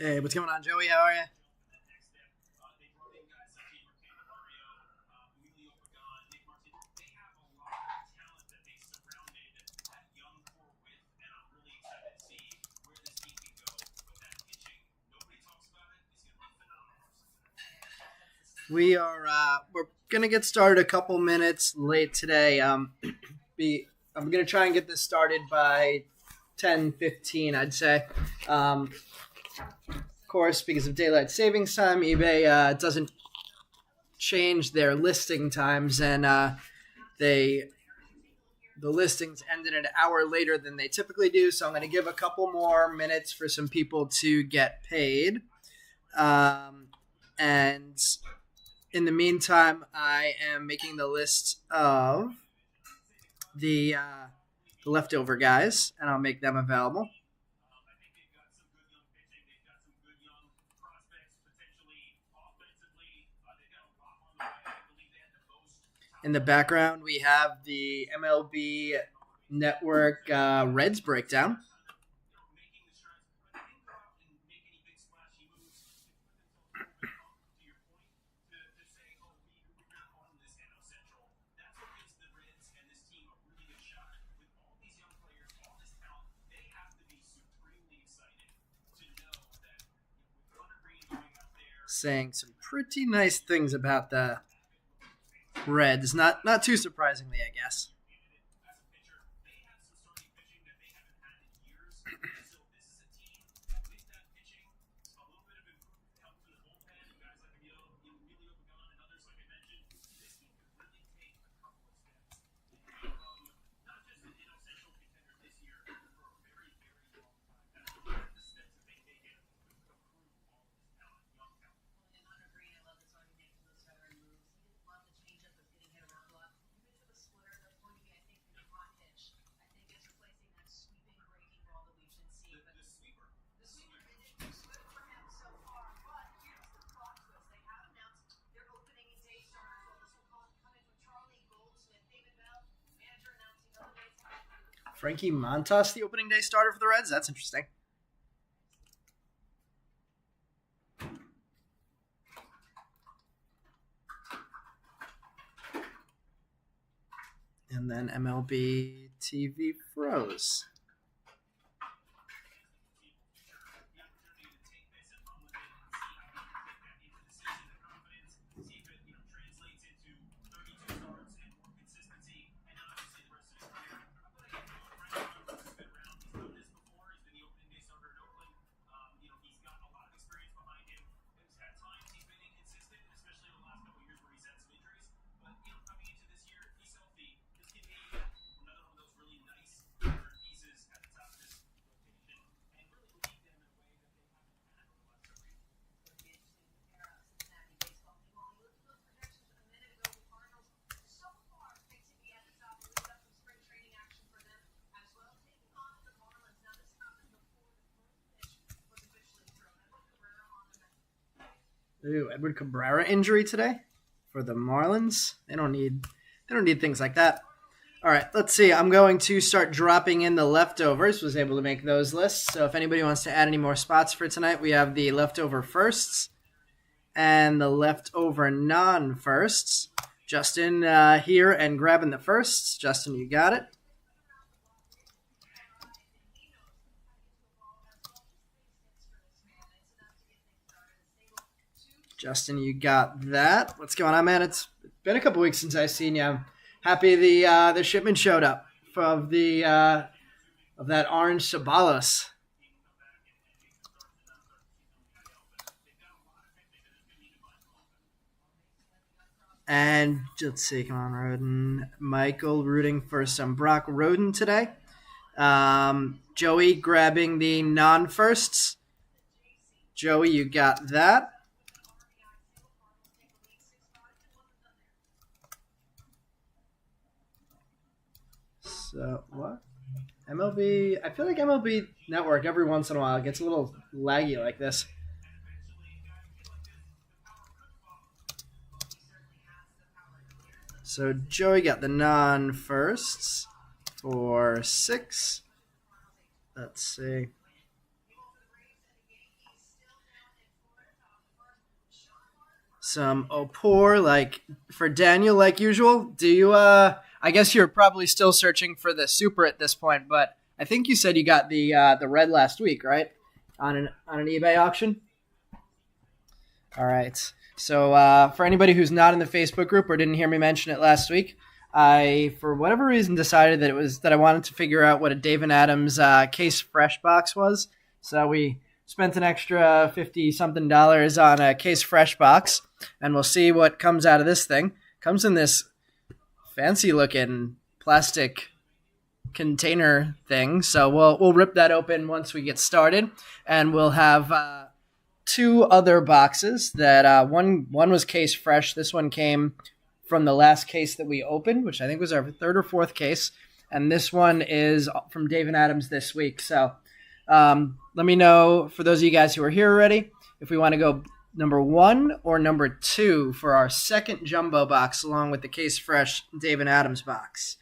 Hey, what's going on, Joey? How are you? We're gonna get started a couple minutes late today. Be I'm gonna try and get this started by 10:15, I'd say. Of course, because of daylight savings time, eBay doesn't change their listing times, and they the listings ended an hour later than they typically do. So I'm going to give a couple more minutes for some people to get paid. And in the meantime, I am making the list of the leftover guys, and I'll make them available. In the background, we have the MLB Network Reds breakdown. Saying some pretty nice things about the Reds. Not too surprisingly, I guess. Frankie Montas, the opening day starter for the Reds. That's interesting. And then MLB TV froze. Ooh, Edward Cabrera injury today for the Marlins. They don't need things like that. All right, let's see. I'm going to start dropping in the leftovers. Was able to make those lists. So if anybody wants to add any more spots for tonight, we have the leftover firsts and the leftover non-firsts. Justin here and grabbing the firsts. Justin, you got it. Justin, you got that. What's going on, man? It's been a couple weeks since I've seen you. I'm happy the shipment showed up of that orange Sabalos. And let's see, come on, Roden. Michael rooting for some Brock Roden today. Joey grabbing the non-firsts. Joey, you got that. So, what? MLB, I feel like MLB Network every once in a while gets a little laggy like this. So Joey got the non-firsts for 6. Let's see. some Opor, like for Daniel, like usual. Do you? I guess you're probably still searching for the super at this point, but I think you said you got the red last week, right? On an eBay auction. All right. So for anybody who's not in the Facebook group or didn't hear me mention it last week, I, for whatever reason, decided that I wanted to figure out what a Dave and Adams case fresh box was. So we spent an extra $50-something on a case fresh box, and we'll see what comes out of this thing. Comes in this fancy looking plastic container thing. So we'll rip that open once we get started, and we'll have two other boxes that one was case fresh. This one came from the last case that we opened, which I think was our third or fourth case, and this one is from Dave and Adams this week. So let me know, for those of you guys who are here already, if we want to go number 1 or number 2 for our second jumbo box, along with the case fresh Dave and Adams box.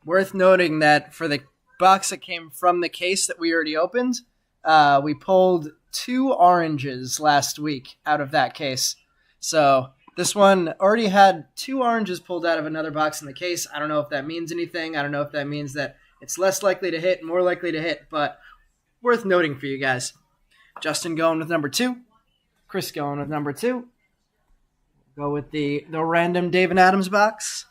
Worth noting that for the box that came from the case that we already opened, we pulled 2 oranges last week out of that case. So this one already had 2 oranges pulled out of another box in the case. I don't know if that means anything. I don't know if that means that it's less likely to hit, more likely to hit, but worth noting for you guys. Justin going with number 2. Chris going with number 2. Go with the random Dave and Adams box.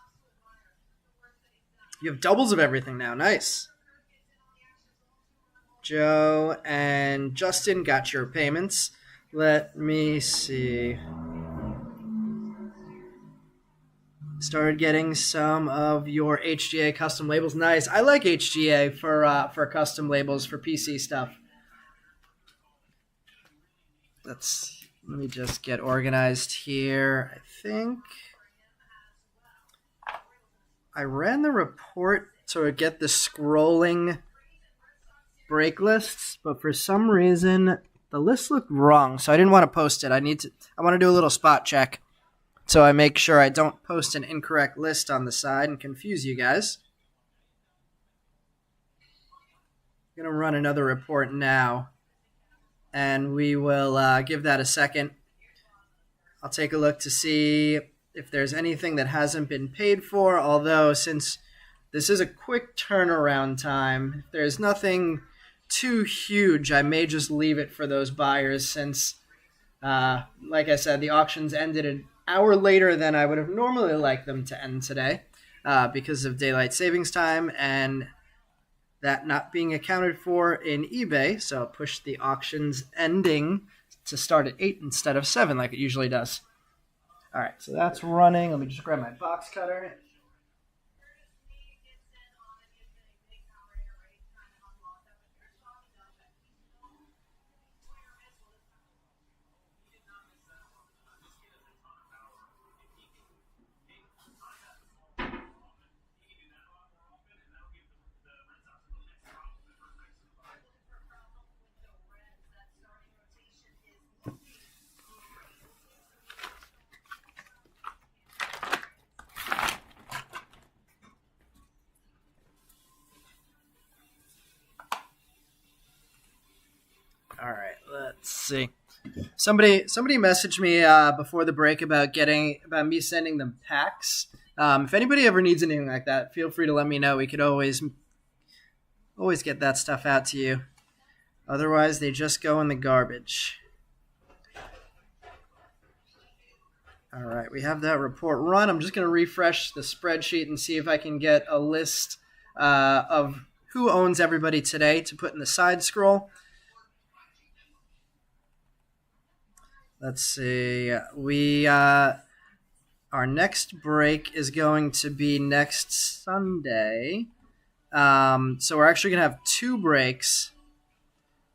You have doubles of everything now. Nice. Joe and Justin got your payments. Let me see. Started getting some of your HGA custom labels. Nice. I like HGA for custom labels for PC stuff. Let me just get organized here. I think I ran the report to get the scrolling break lists, but for some reason the list looked wrong, so I didn't want to post it. I want to do a little spot check, so I make sure I don't post an incorrect list on the side and confuse you guys. I'm going to run another report now, and we will give that a second. I'll take a look to see if there's anything that hasn't been paid for, although since this is a quick turnaround time, if there's nothing too huge, I may just leave it for those buyers since, like I said, the auctions ended an hour later than I would have normally liked them to end today because of daylight savings time and that not being accounted for in eBay. So it pushed the auctions ending to start at 8 instead of 7 like it usually does. All right, so that's running. Let me just grab my box cutter. All right, let's see. Somebody messaged me before the break about me sending them packs. If anybody ever needs anything like that, feel free to let me know. We could always get that stuff out to you. Otherwise, they just go in the garbage. All right, we have that report run. I'm just going to refresh the spreadsheet and see if I can get a list of who owns everybody today to put in the side scroll. Let's see. Our next break is going to be next Sunday. So we're actually going to have 2 breaks.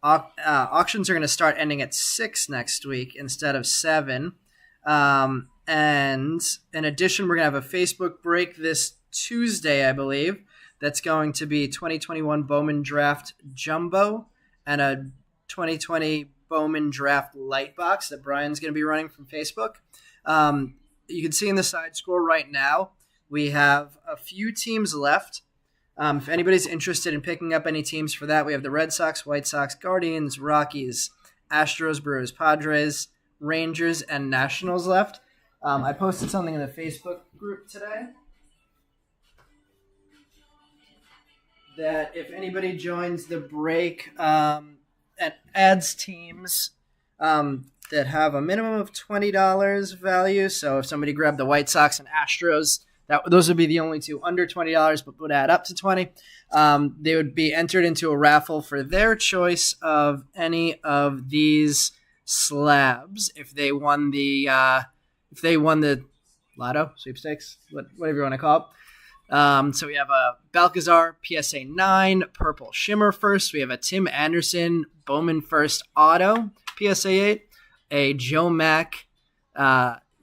Auctions are going to start ending at 6 next week instead of 7. And in addition, we're going to have a Facebook break this Tuesday, I believe. That's going to be 2021 Bowman Draft Jumbo and a 2020 Bowman Draft Light Box that Brian's going to be running from Facebook. You can see in the side scroll right now, we have a few teams left. If anybody's interested in picking up any teams for that, we have the Red Sox, White Sox, Guardians, Rockies, Astros, Brewers, Padres, Rangers, and Nationals left. I posted something in the Facebook group today that if anybody joins the break and adds teams that have a minimum of $20 value, so if somebody grabbed the White Sox and Astros, those would be the only two under $20, but would add up to 20. They would be entered into a raffle for their choice of any of these slabs if they won the lotto sweepstakes, whatever you want to call it. So we have a Balcazar PSA 9 Purple Shimmer first. We have a Tim Anderson Bowman First Auto PSA 8, a Joe Mack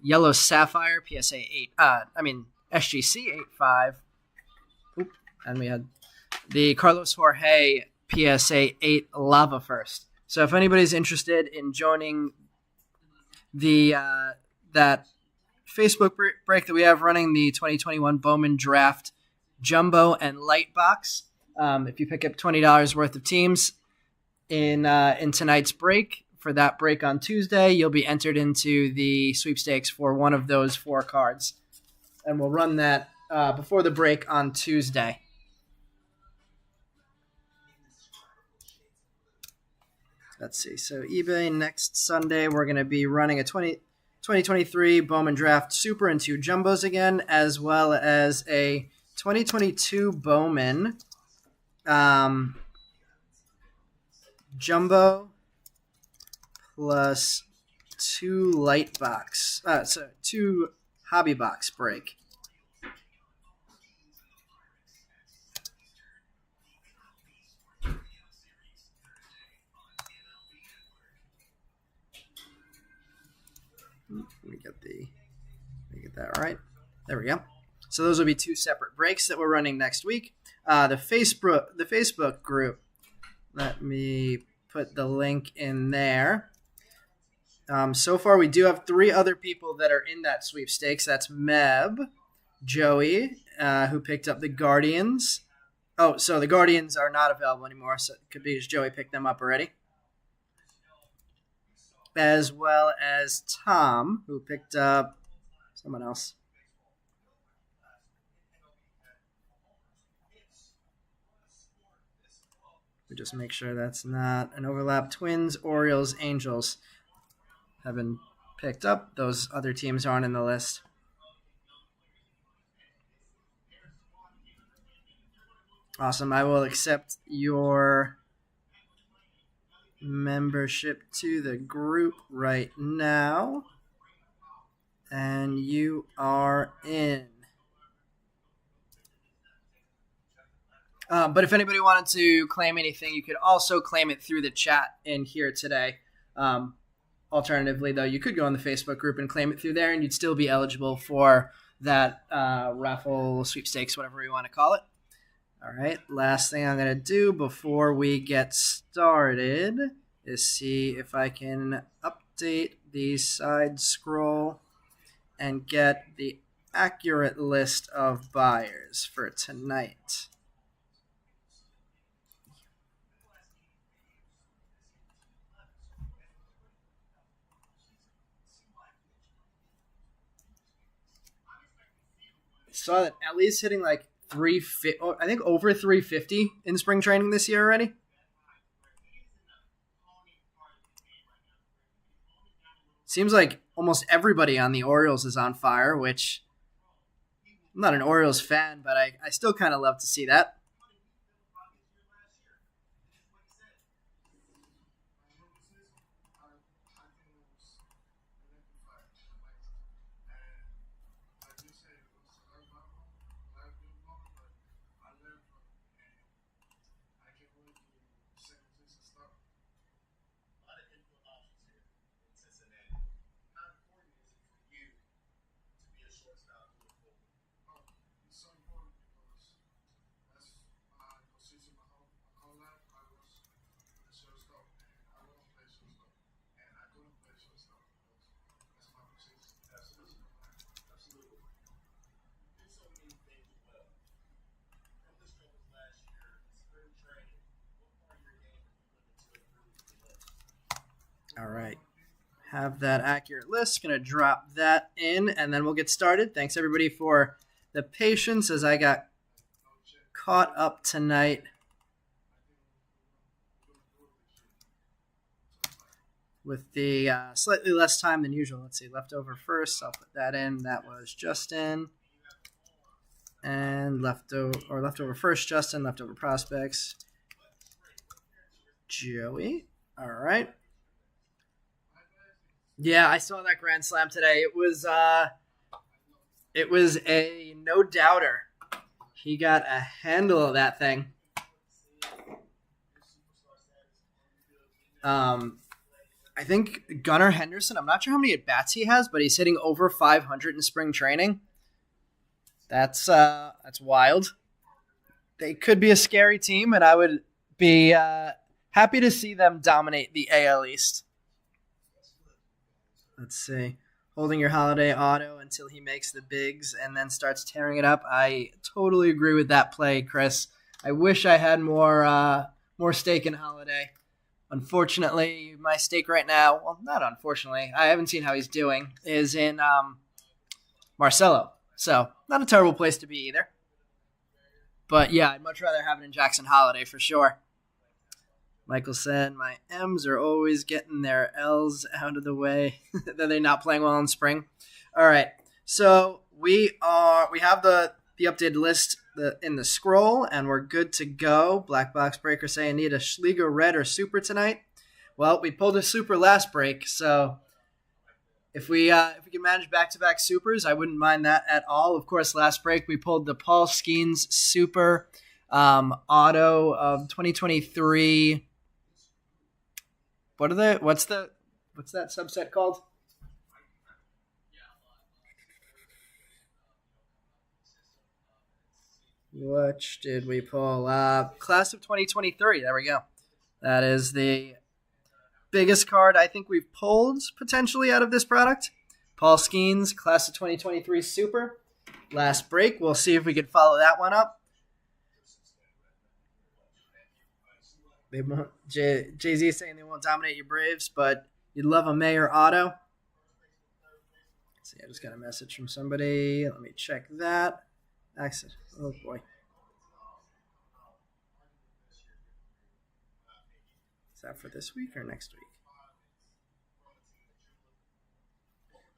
Yellow Sapphire PSA 8. SGC 8.5. And we had the Carlos Jorge PSA 8 Lava First. So if anybody's interested in joining the that Facebook break that we have running, the 2021 Bowman Draft Jumbo and Light Box, if you pick up $20 worth of teams in tonight's break, for that break on Tuesday, you'll be entered into the sweepstakes for one of those 4 cards. And we'll run that before the break on Tuesday. Let's see. So eBay next Sunday, we're going to be running a 2023 Bowman Draft Super and 2 Jumbos again, as well as a 2022 Bowman Jumbo plus 2 light box. 2 hobby box break. Let me get that right. There we go. So those will be 2 separate breaks that we're running next week. The Facebook group. Let me put the link in there. So far, we do have 3 other people that are in that sweepstakes. That's Meb, Joey, who picked up the Guardians. Oh, so the Guardians are not available anymore. So it could be just Joey picked them up already. As well as Tom, who picked up someone else. We just make sure that's not an overlap. Twins, Orioles, Angels have been picked up. Those other teams aren't in the list. Awesome. I will accept your membership to the group right now. And you are in. But if anybody wanted to claim anything, you could also claim it through the chat in here today. Alternatively, though, you could go on the Facebook group and claim it through there, and you'd still be eligible for that raffle, sweepstakes, whatever you want to call it. All right, last thing I'm going to do before we get started is see if I can update the side scroll and get the accurate list of buyers for tonight. Saw that Ellie's hitting like 350, I think over 350 in spring training this year already. Seems like almost everybody on the Orioles is on fire, which I'm not an Orioles fan, but I still kind of love to see that. have that accurate list. Going to drop that in, and then we'll get started. Thanks, everybody, for the patience as I got caught up tonight with the slightly less time than usual. Let's see, leftover first. I'll put that in. That was Justin. And leftover first, Justin. Leftover prospects, Joey. All right. Yeah, I saw that grand slam today. It was a no doubter. He got a handle of that thing. I think Gunnar Henderson, I'm not sure how many at-bats he has, but he's hitting over 500 in spring training. That's wild. They could be a scary team, and I would be happy to see them dominate the AL East. Let's see. Holding your Holiday auto until he makes the bigs and then starts tearing it up. I totally agree with that play, Chris. I wish I had more stake in Holiday. Unfortunately, my stake right now, well, not unfortunately, I haven't seen how he's doing, is in Marcelo. So, not a terrible place to be either. But yeah, I'd much rather have it in Jackson Holiday for sure. Michael said, my M's are always getting their L's out of the way. That they're not playing well in spring. All right, so we have the updated list in the scroll, and we're good to go. Black Box Breaker saying, need a Schligo Red or Super tonight. Well, we pulled a Super last break, so if we can manage back-to-back Supers, I wouldn't mind that at all. Of course, last break we pulled the Paul Skeens Super Auto of 2023. What's that subset called? Which did we pull? Class of 2023. There we go. That is the biggest card I think we've pulled potentially out of this product. Paul Skeens, Class of 2023 Super. Last break. We'll see if we can follow that one up. They won't. Jay-Z saying they won't dominate your Braves, but you'd love a Mayor auto. Let's see, I just got a message from somebody. Let me check that. Exit. Oh boy. Is that for this week or next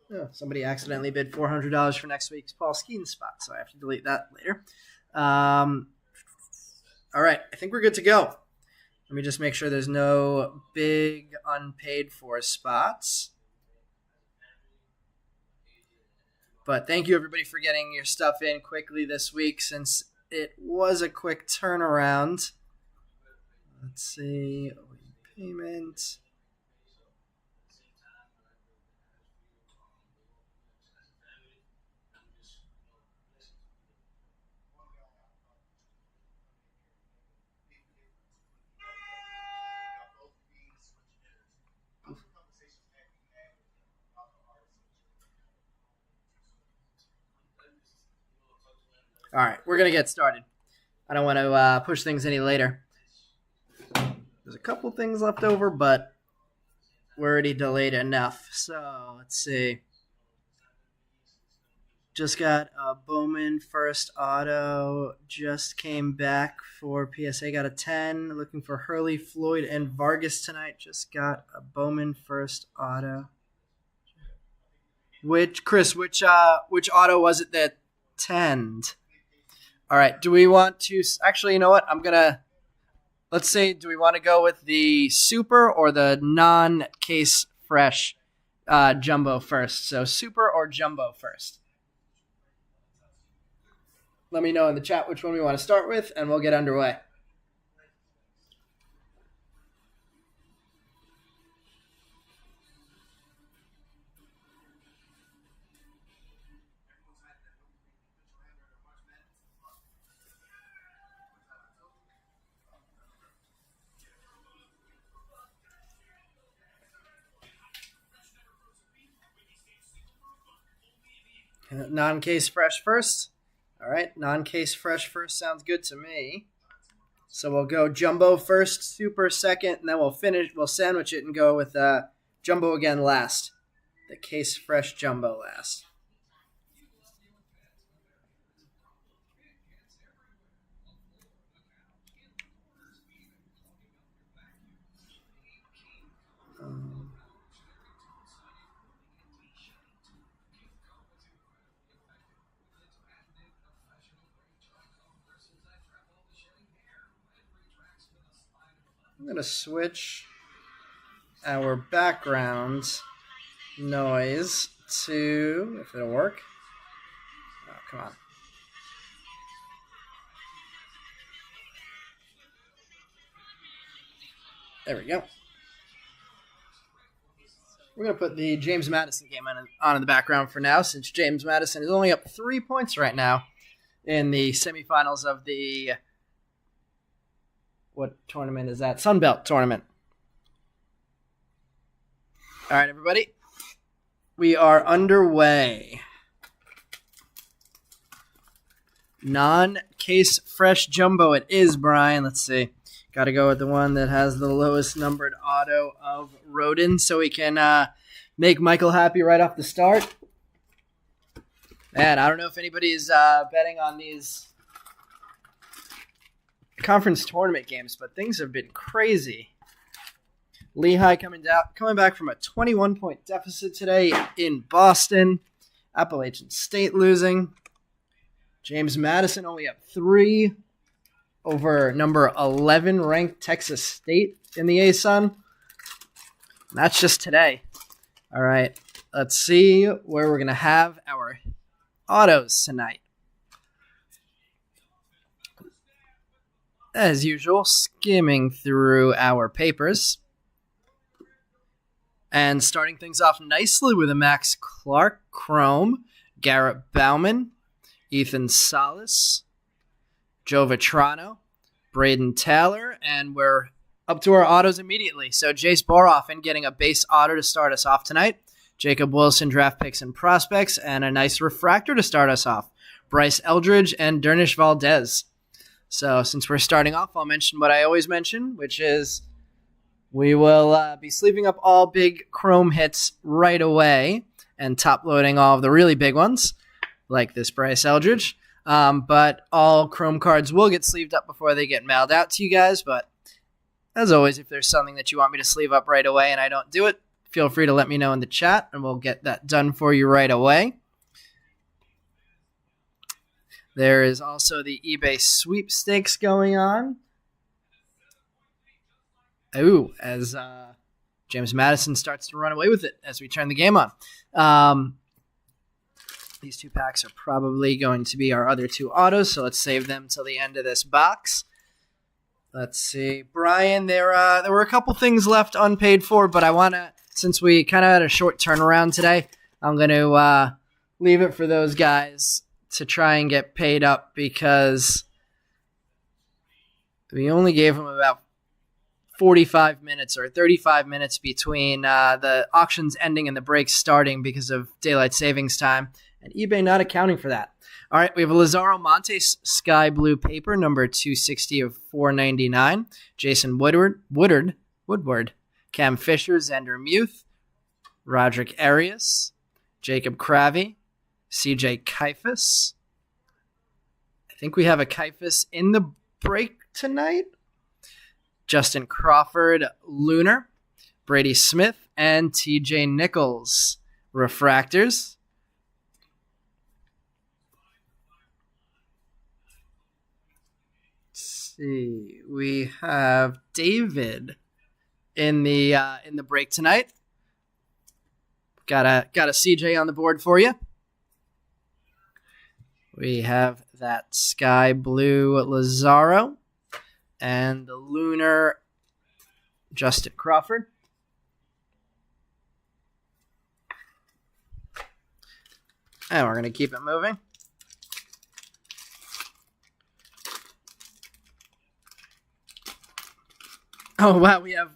week? Oh, somebody accidentally bid $400 for next week's Paul Skeens spot, so I have to delete that later. All right, I think we're good to go. Let me just make sure there's no big unpaid for spots. But thank you, everybody, for getting your stuff in quickly this week since it was a quick turnaround. Let's see. Payment. All right, we're going to get started. I don't want to push things any later. There's a couple things left over, but we're already delayed enough. So let's see. Just got a Bowman first auto. Just came back for PSA. Got a 10. Looking for Hurley, Floyd, and Vargas tonight. Just got a Bowman first auto. Which auto was it that 10'd? All right. Do we want to actually? You know what? Let's say. Do we want to go with the Super or the non-case fresh jumbo first? So Super or jumbo first. Let me know in the chat which one we want to start with, and we'll get underway. Non-case fresh first. All right, non-case fresh first sounds good to me. So we'll go jumbo first, Super second, and then we'll sandwich it and go with Jumbo again last. The Case Fresh Jumbo last. I'm going to switch our background noise to, if it'll work. Oh, come on. There we go. We're going to put the James Madison game on in the background for now, since James Madison is only up 3 points right now in the semifinals of the, what tournament is that? Sunbelt tournament. All right, everybody. We are underway. Non-Case Fresh Jumbo it is, Brian. Let's see. Got to go with the one that has the lowest numbered auto of Rodin so we can make Michael happy right off the start. Man, I don't know if anybody's betting on these conference tournament games, but things have been crazy. Lehigh coming back from a 21-point deficit today in Boston. Appalachian State losing. James Madison only up 3 over number 11 ranked Texas State in the ASUN. That's just today. All right, let's see where we're going to have our autos tonight. As usual, skimming through our papers. And starting things off nicely with a Max Clark Chrome, Garrett Bowman, Ethan Salas, Joe Vitrano, Braden Taylor, and we're up to our autos immediately. So Jace Boroffin getting a base auto to start us off tonight. Jacob Wilson draft picks and prospects, and a nice refractor to start us off. Bryce Eldridge and Dernish Valdez. So since we're starting off, I'll mention what I always mention, which is we will be sleeving up all big Chrome hits right away and top-loading all of the really big ones, like this Bryce Eldridge. But all Chrome cards will get sleeved up before they get mailed out to you guys. But as always, if there's something that you want me to sleeve up right away and I don't do it, feel free to let me know in the chat, and we'll get that done for you right away. There is also the eBay sweepstakes going on. Ooh, as James Madison starts to run away with it as we turn the game on. These 2 packs are probably going to be our other 2 autos, so let's save them till the end of this box. Let's see. Brian, there were a couple things left unpaid for, but I want to, since we kind of had a short turnaround today, I'm going to leave it for those guys to try and get paid up because we only gave them about 45 minutes or 35 minutes between the auctions ending and the breaks starting because of daylight savings time, and eBay not accounting for that. All right, we have a Lazaro Montes Sky Blue paper, number 260 of 499. Jason Woodward, Cam Fisher, Xander Muth, Roderick Arias, Jacob Cravey, CJ Kaifas. I think we have a Kaifas in the break tonight. Justin Crawford, Lunar, Brady Smith, and TJ Nichols, refractors. Let's see, we have David in the break tonight. Got a CJ on the board for you. We have that Sky Blue Lazaro. And the Lunar Justin Crawford. And we're going to keep it moving. Oh, wow. We have...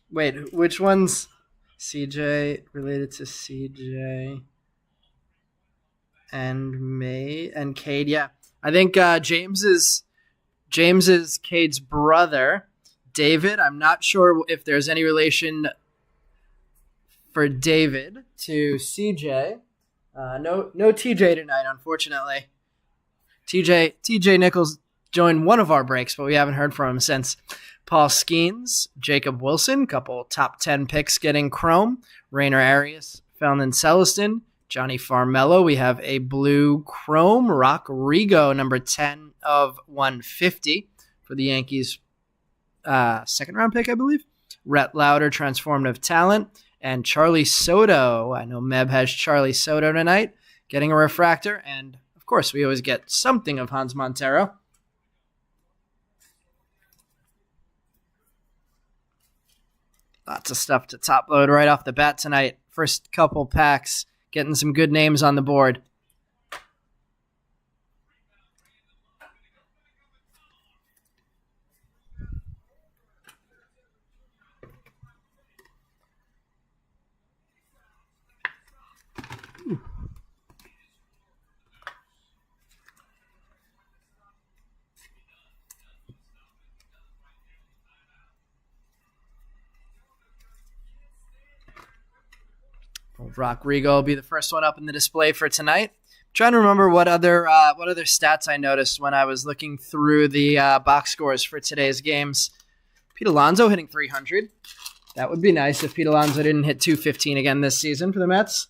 Wait, which one's CJ related to CJ? And May and Cade? Yeah. I think James is Cade's brother, David. I'm not sure if there's any relation for David to CJ. No TJ tonight, unfortunately. TJ Nichols joined one of our breaks, but we haven't heard from him since. Paul Skeens, Jacob Wilson, couple top 10 picks getting Chrome. Rainer Arias, Felton Celestin, Johnny Farmello. We have a blue Chrome. Rock Rigo, number 10 of 150 for the Yankees. Second round pick, I believe. Rhett Lauder, Transformative Talent. And Charlie Soto. I know Meb has Charlie Soto tonight, getting a refractor. And, of course, we always get something of Hans Montero. Lots of stuff to top load right off the bat tonight. First couple packs, getting some good names on the board. Rock Rigo will be the first one up in the display for tonight. I'm trying to remember what other stats I noticed when I was looking through the box scores for today's games. Pete Alonso hitting 300. That would be nice if Pete Alonso didn't hit 215 again this season for the Mets.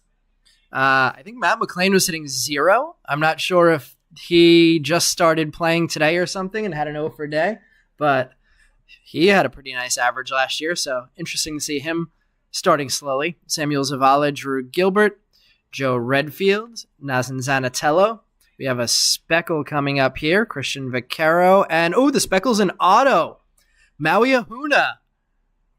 I think Matt McClain was hitting 0. I'm not sure if he just started playing today or something and had an 0 for day, but he had a pretty nice average last year, so interesting to see him starting slowly. Samuel Zavala, Drew Gilbert, Joe Redfield, Nazan Zanatello. We have a speckle coming up here, Christian Vaquero, and the speckle's an auto. Maui Ahuna.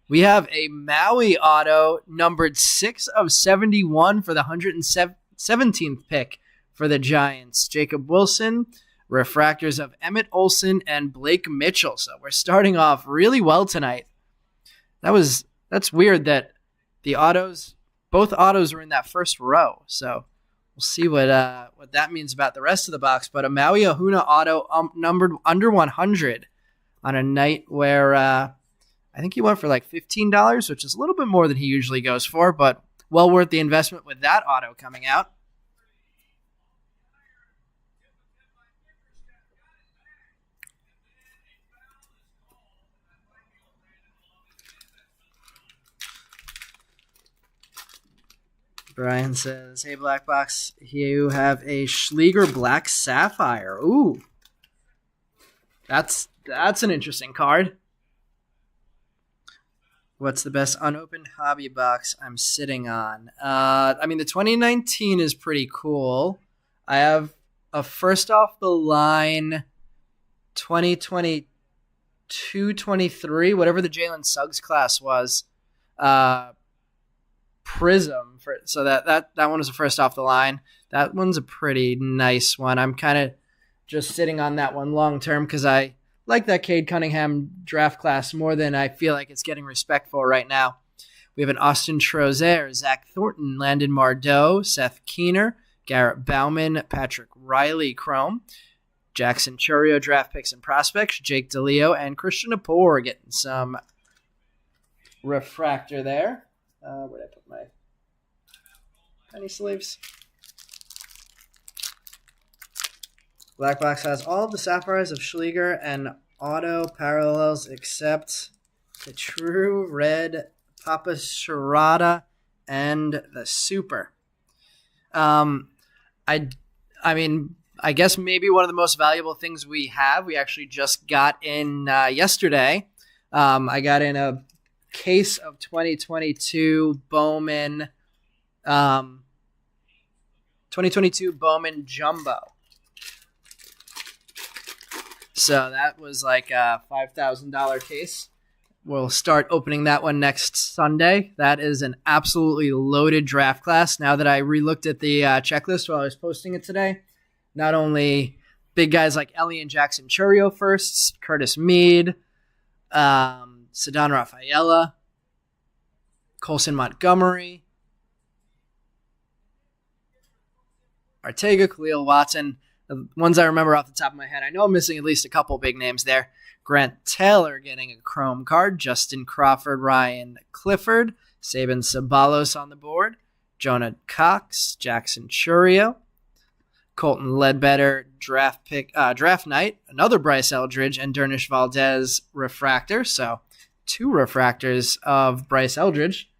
We have a Maui auto numbered 6 of 71 for the 117th pick for the Giants. Jacob Wilson, refractors of Emmett Olson and Blake Mitchell. So we're starting off really well tonight. That's weird that both autos are in that first row. So we'll see what that means about the rest of the box. But a Maui Ahuna auto numbered under 100 on a night where I think he went for like $15, which is a little bit more than he usually goes for, but well worth the investment with that auto coming out. Brian says, hey, Black Box, you have a Schleger Black Sapphire. Ooh. That's an interesting card. What's the best unopened hobby box I'm sitting on? The 2019 is pretty cool. I have a first off the line 2022-23, whatever the Jalen Suggs class was. Prism so that one was the first off the line. That one's a pretty nice one. I'm kind of just sitting on that one long term because I like that Cade Cunningham draft class more than I feel like it's getting respect for right now. We have an Austin Trozer, Zach Thornton, Landon Mardeau, Seth Keener, Garrett Bowman, Patrick Riley Chrome, Jackson Churio draft picks and prospects, Jake DeLeo, and Christian Apor getting some refractor there. Where'd I put my penny sleeves? Black Box has all of the sapphires of Schleger and auto parallels except the true red Papa Sharada and the super. I guess maybe one of the most valuable things we actually just got in yesterday. I got in a case of 2022 Bowman 2022 Bowman Jumbo. So that was like a $5,000 case. We'll start opening that one next Sunday. That is an absolutely loaded draft class. Now that I re-looked at the checklist while I was posting it today, not only big guys like Ellie and Jackson Churio firsts, Curtis Mead, Ceddanne Rafaela, Colson Montgomery, Ortega, Khalil Watson. The ones I remember off the top of my head. I know I'm missing at least a couple big names there. Grant Taylor getting a Chrome card. Justin Crawford, Ryan Clifford, Saban Sabalos on the board. Jonah Cox, Jackson Churio, Colton Ledbetter, draft night, another Bryce Eldridge, and Dernish Valdez refractor. So 2 refractors of Bryce Eldridge.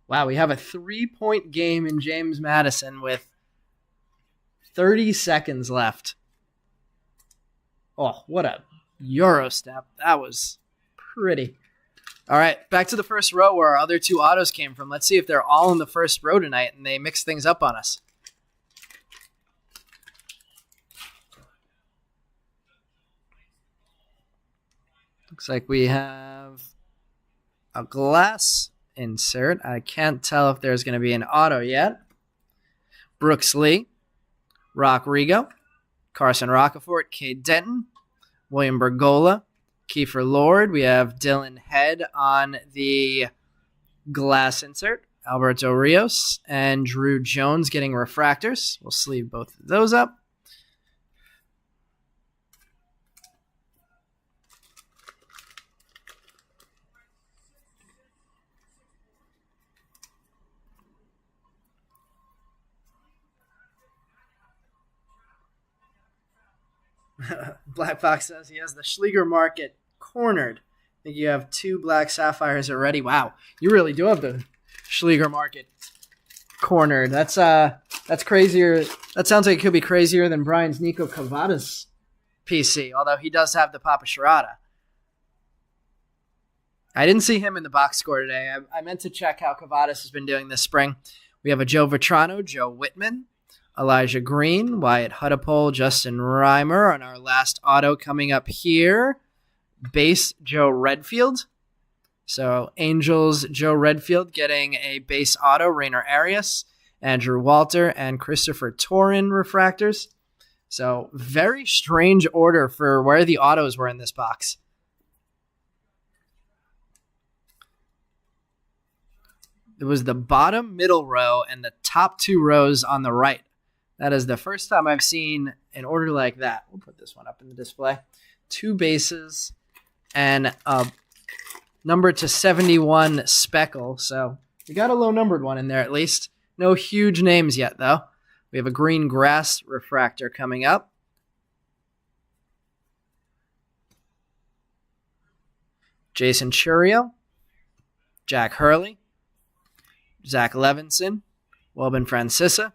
Wow, we have a 3-point game in James Madison with 30 seconds left. Oh, what a Euro step. That was pretty. All right, back to the first row where our other 2 autos came from. Let's see if they're all in the first row tonight and they mix things up on us. Looks like we have a glass insert. I can't tell if there's going to be an auto yet. Brooks Lee, Rock Rigo, Carson Roccaforte, Cade Denton, William Bergola, Kiefer Lord. We have Dylan Head on the glass insert. Alberto Rios and Drew Jones getting refractors. We'll sleeve both of those up. Black Fox says he has the Schleger market cornered. I think you have 2 black sapphires already. Wow, you really do have the Schleger market cornered. That's crazier. That sounds like it could be crazier than Brian's Nico Cavada's PC, although he does have the Papa Sharada. I didn't see him in the box score today. I meant to check how Cavadas has been doing this spring. We have a Joe Vetrano, Joe Whitman, Elijah Green, Wyatt Huddapole, Justin Reimer on our last auto coming up here. Base Joe Redfield. So Angels Joe Redfield getting a base auto. Rainer Arias, Andrew Walter, and Christopher Torin refractors. So very strange order for where the autos were in this box. It was the bottom middle row and the top 2 rows on the right. That is the first time I've seen an order like that. We'll put this one up in the display. 2 bases and a number to 71 speckle. So we got a low numbered one in there at least. No huge names yet, though. We have a green grass refractor coming up. Jason Churio, Jack Hurley, Zach Levinson, Welben Francisa,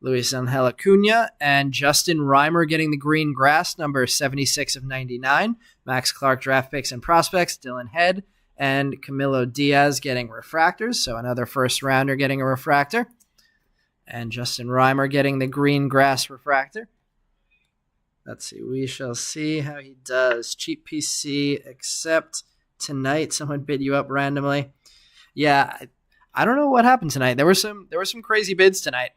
Luis Angel Acuna, and Justin Reimer getting the green grass, number 76 of 99. Max Clark draft picks and prospects, Dylan Head, and Camilo Diaz getting refractors. So another first rounder getting a refractor. And Justin Reimer getting the green grass refractor. Let's see. We shall see how he does. Cheap PC, except tonight someone bid you up randomly. Yeah, I don't know what happened tonight. There were some crazy bids tonight.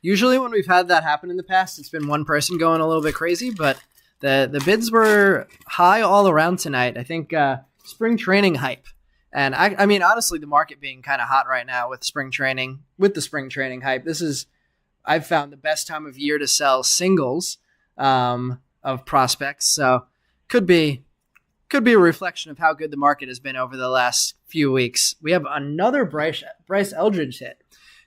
Usually when we've had that happen in the past, it's been one person going a little bit crazy, but the bids were high all around tonight. I think spring training hype. And I mean, honestly, the market being kind of hot right now with the spring training hype. This is, I've found, the best time of year to sell singles of prospects. So could be a reflection of how good the market has been over the last few weeks. We have another Bryce Eldridge hit.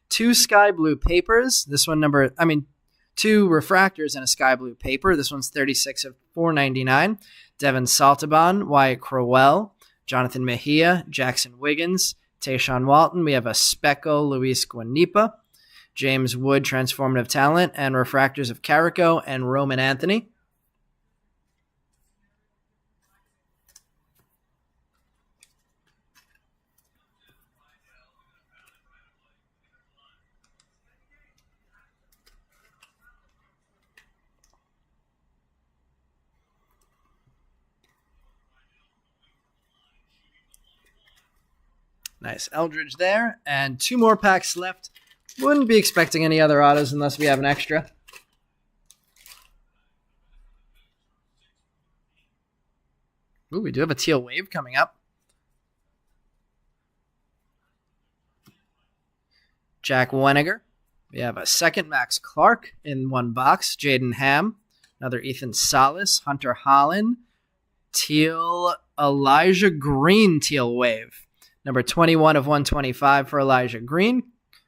2 sky blue papers. This one 2 refractors and a sky blue paper. This one's 36 of 499. Devin Saltaban, Wyatt Crowell, Jonathan Mejia, Jackson Wiggins, Tayshawn Walton. We have a Speckle, Luis Guanipa, James Wood, Transformative Talent, and refractors of Carrico and Roman Anthony. Nice Eldridge there. And 2 more packs left. Wouldn't be expecting any other autos unless we have an extra. Ooh, we do have a teal wave coming up. Jack Weniger. We have a second Max Clark in one box. Jaden Ham. Another Ethan Salas. Hunter Holland. Teal Elijah Green Teal Wave. Number 21 of 125 for Elijah Green.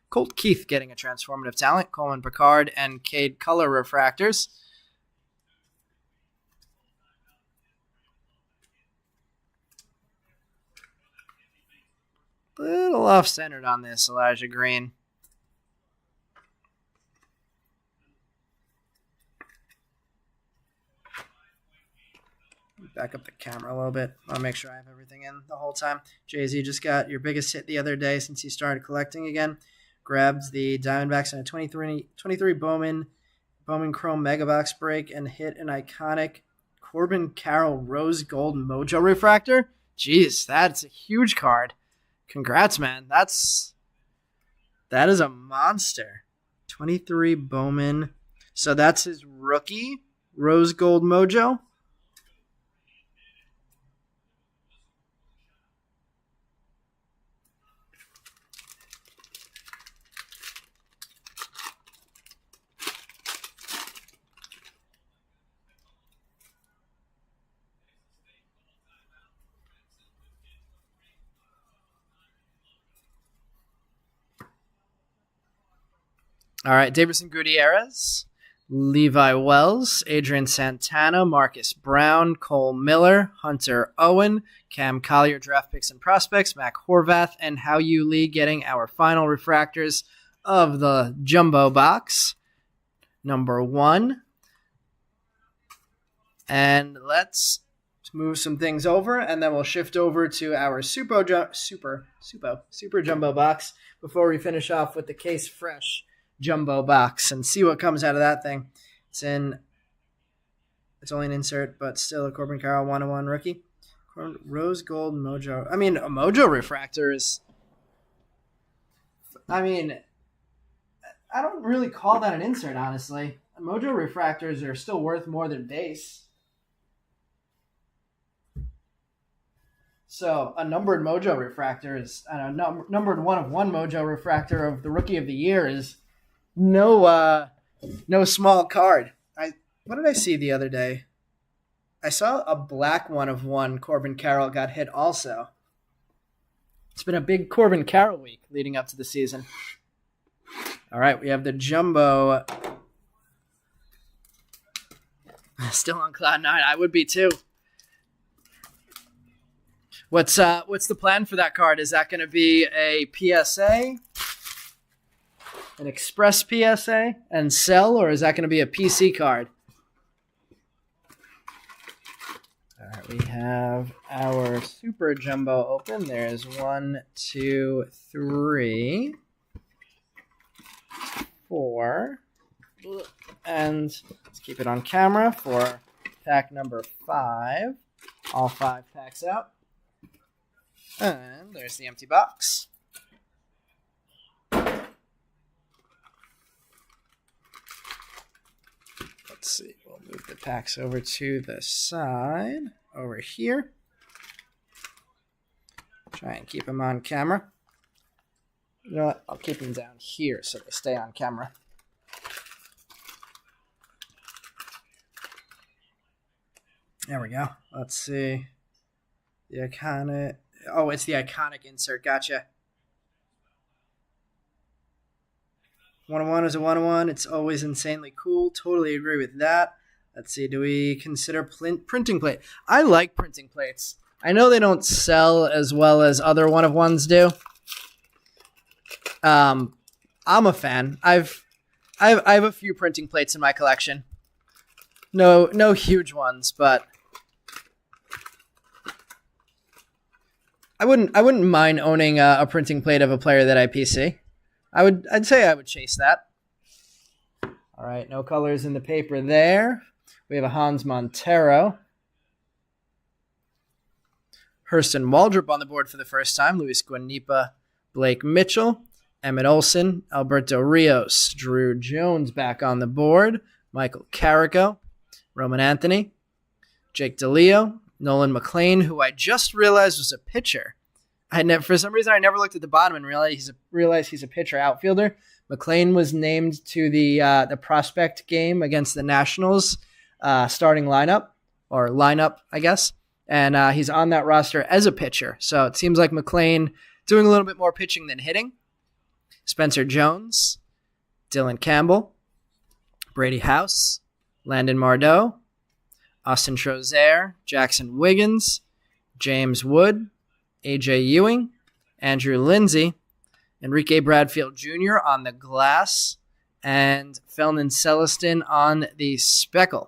Colt Keith getting a transformative talent. Coleman Picard and Cade Color refractors. Little off-centered on this Elijah Green. Back up the camera a little bit. I'll make sure I have everything in the whole time. Jay-Z just got your biggest hit the other day since he started collecting again. Grabbed the Diamondbacks on a 23 Bowman Chrome Mega Box break and hit an iconic Corbin Carroll Rose Gold Mojo Refractor. Jeez, that's a huge card. Congrats, man. That is a monster. 23 Bowman. So that's his rookie Rose Gold Mojo. All right, Davidson Gutierrez, Levi Wells, Adrian Santana, Marcus Brown, Cole Miller, Hunter Owen, Cam Collier, draft picks and prospects, Mac Horvath, and Hao Yu Lee getting our final refractors of the jumbo box. Number 1. And let's move some things over, and then we'll shift over to our super jumbo box before we finish off with the Case Fresh jumbo box and see what comes out of that thing. It's only an insert, but still a Corbin Carroll 101 rookie. Rose Gold Mojo. I mean, a Mojo refractor is... I mean, I don't really call that an insert, honestly. Mojo refractors are still worth more than base. So a numbered Mojo refractor is... numbered 1/1 Mojo refractor of the Rookie of the Year is no small card. What did I see the other day? I saw a black 1/1 Corbin Carroll got hit also. It's been a big Corbin Carroll week leading up to the season. All right, we have the jumbo. Still on cloud 9. I would be too. What's the plan for that card? Is that going to be a PSA? An Express PSA and sell, or is that going to be a PC card? All right, we have our Super Jumbo open. There's 1, 2, 3, 4. And let's keep it on camera for pack number 5. All 5 packs out. And there's the empty box. Let's see. We'll move the packs over to the side over here. Try and keep them on camera. You know what? I'll keep them down here so they stay on camera. There we go. Let's see. The iconic. Oh, it's the iconic insert. Gotcha. 1/1 is a 1/1. It's always insanely cool. Totally agree with that. Let's see. Do we consider printing plate? I like printing plates. I know they don't sell as well as other 1/1s do. I'm a fan. I have a few printing plates in my collection. No huge ones, but I wouldn't mind owning a printing plate of a player that I PC. I'd say I would chase that. All right, no colors in the paper there. We have a Hans Montero. Hurston Waldrop on the board for the first time. Luis Guanipa, Blake Mitchell, Emmett Olson, Alberto Rios, Drew Jones back on the board, Michael Carrico, Roman Anthony, Jake DeLeo, Nolan McLean, who I just realized was a pitcher. For some reason, I never looked at the bottom and realized he's a pitcher outfielder. McLean was named to the prospect game against the Nationals starting lineup, I guess. and he's on that roster as a pitcher. So it seems like McLean doing a little bit more pitching than hitting. Spencer Jones, Dylan Campbell, Brady House, Landon Mardeau, Austin Trozer, Jackson Wiggins, James Wood, AJ Ewing, Andrew Lindsay, Enrique Bradfield Jr. on the glass, and Felton Celestin on the speckle.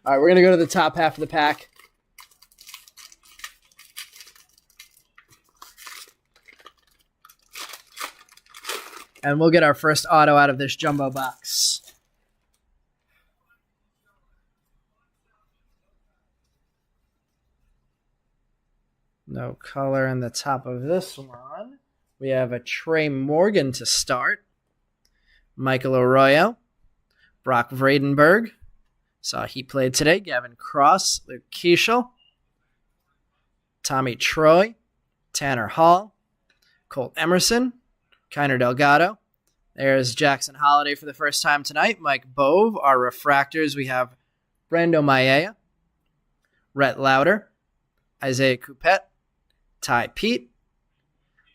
All right, we're going to go to the top half of the pack. And we'll get our first auto out of this jumbo box. No color in the top of this one. We have a Trey Morgan to start. Michael Arroyo. Brock Vradenberg. Saw he played today. Gavin Cross. Luke Keeschel. Tommy Troy. Tanner Hall. Colt Emerson. Kiner Delgado. There's Jackson Holiday for the first time tonight. Mike Bove. Our refractors, we have Brando Maia. Rhett Lauder. Isaiah Coupette. Ty Pete,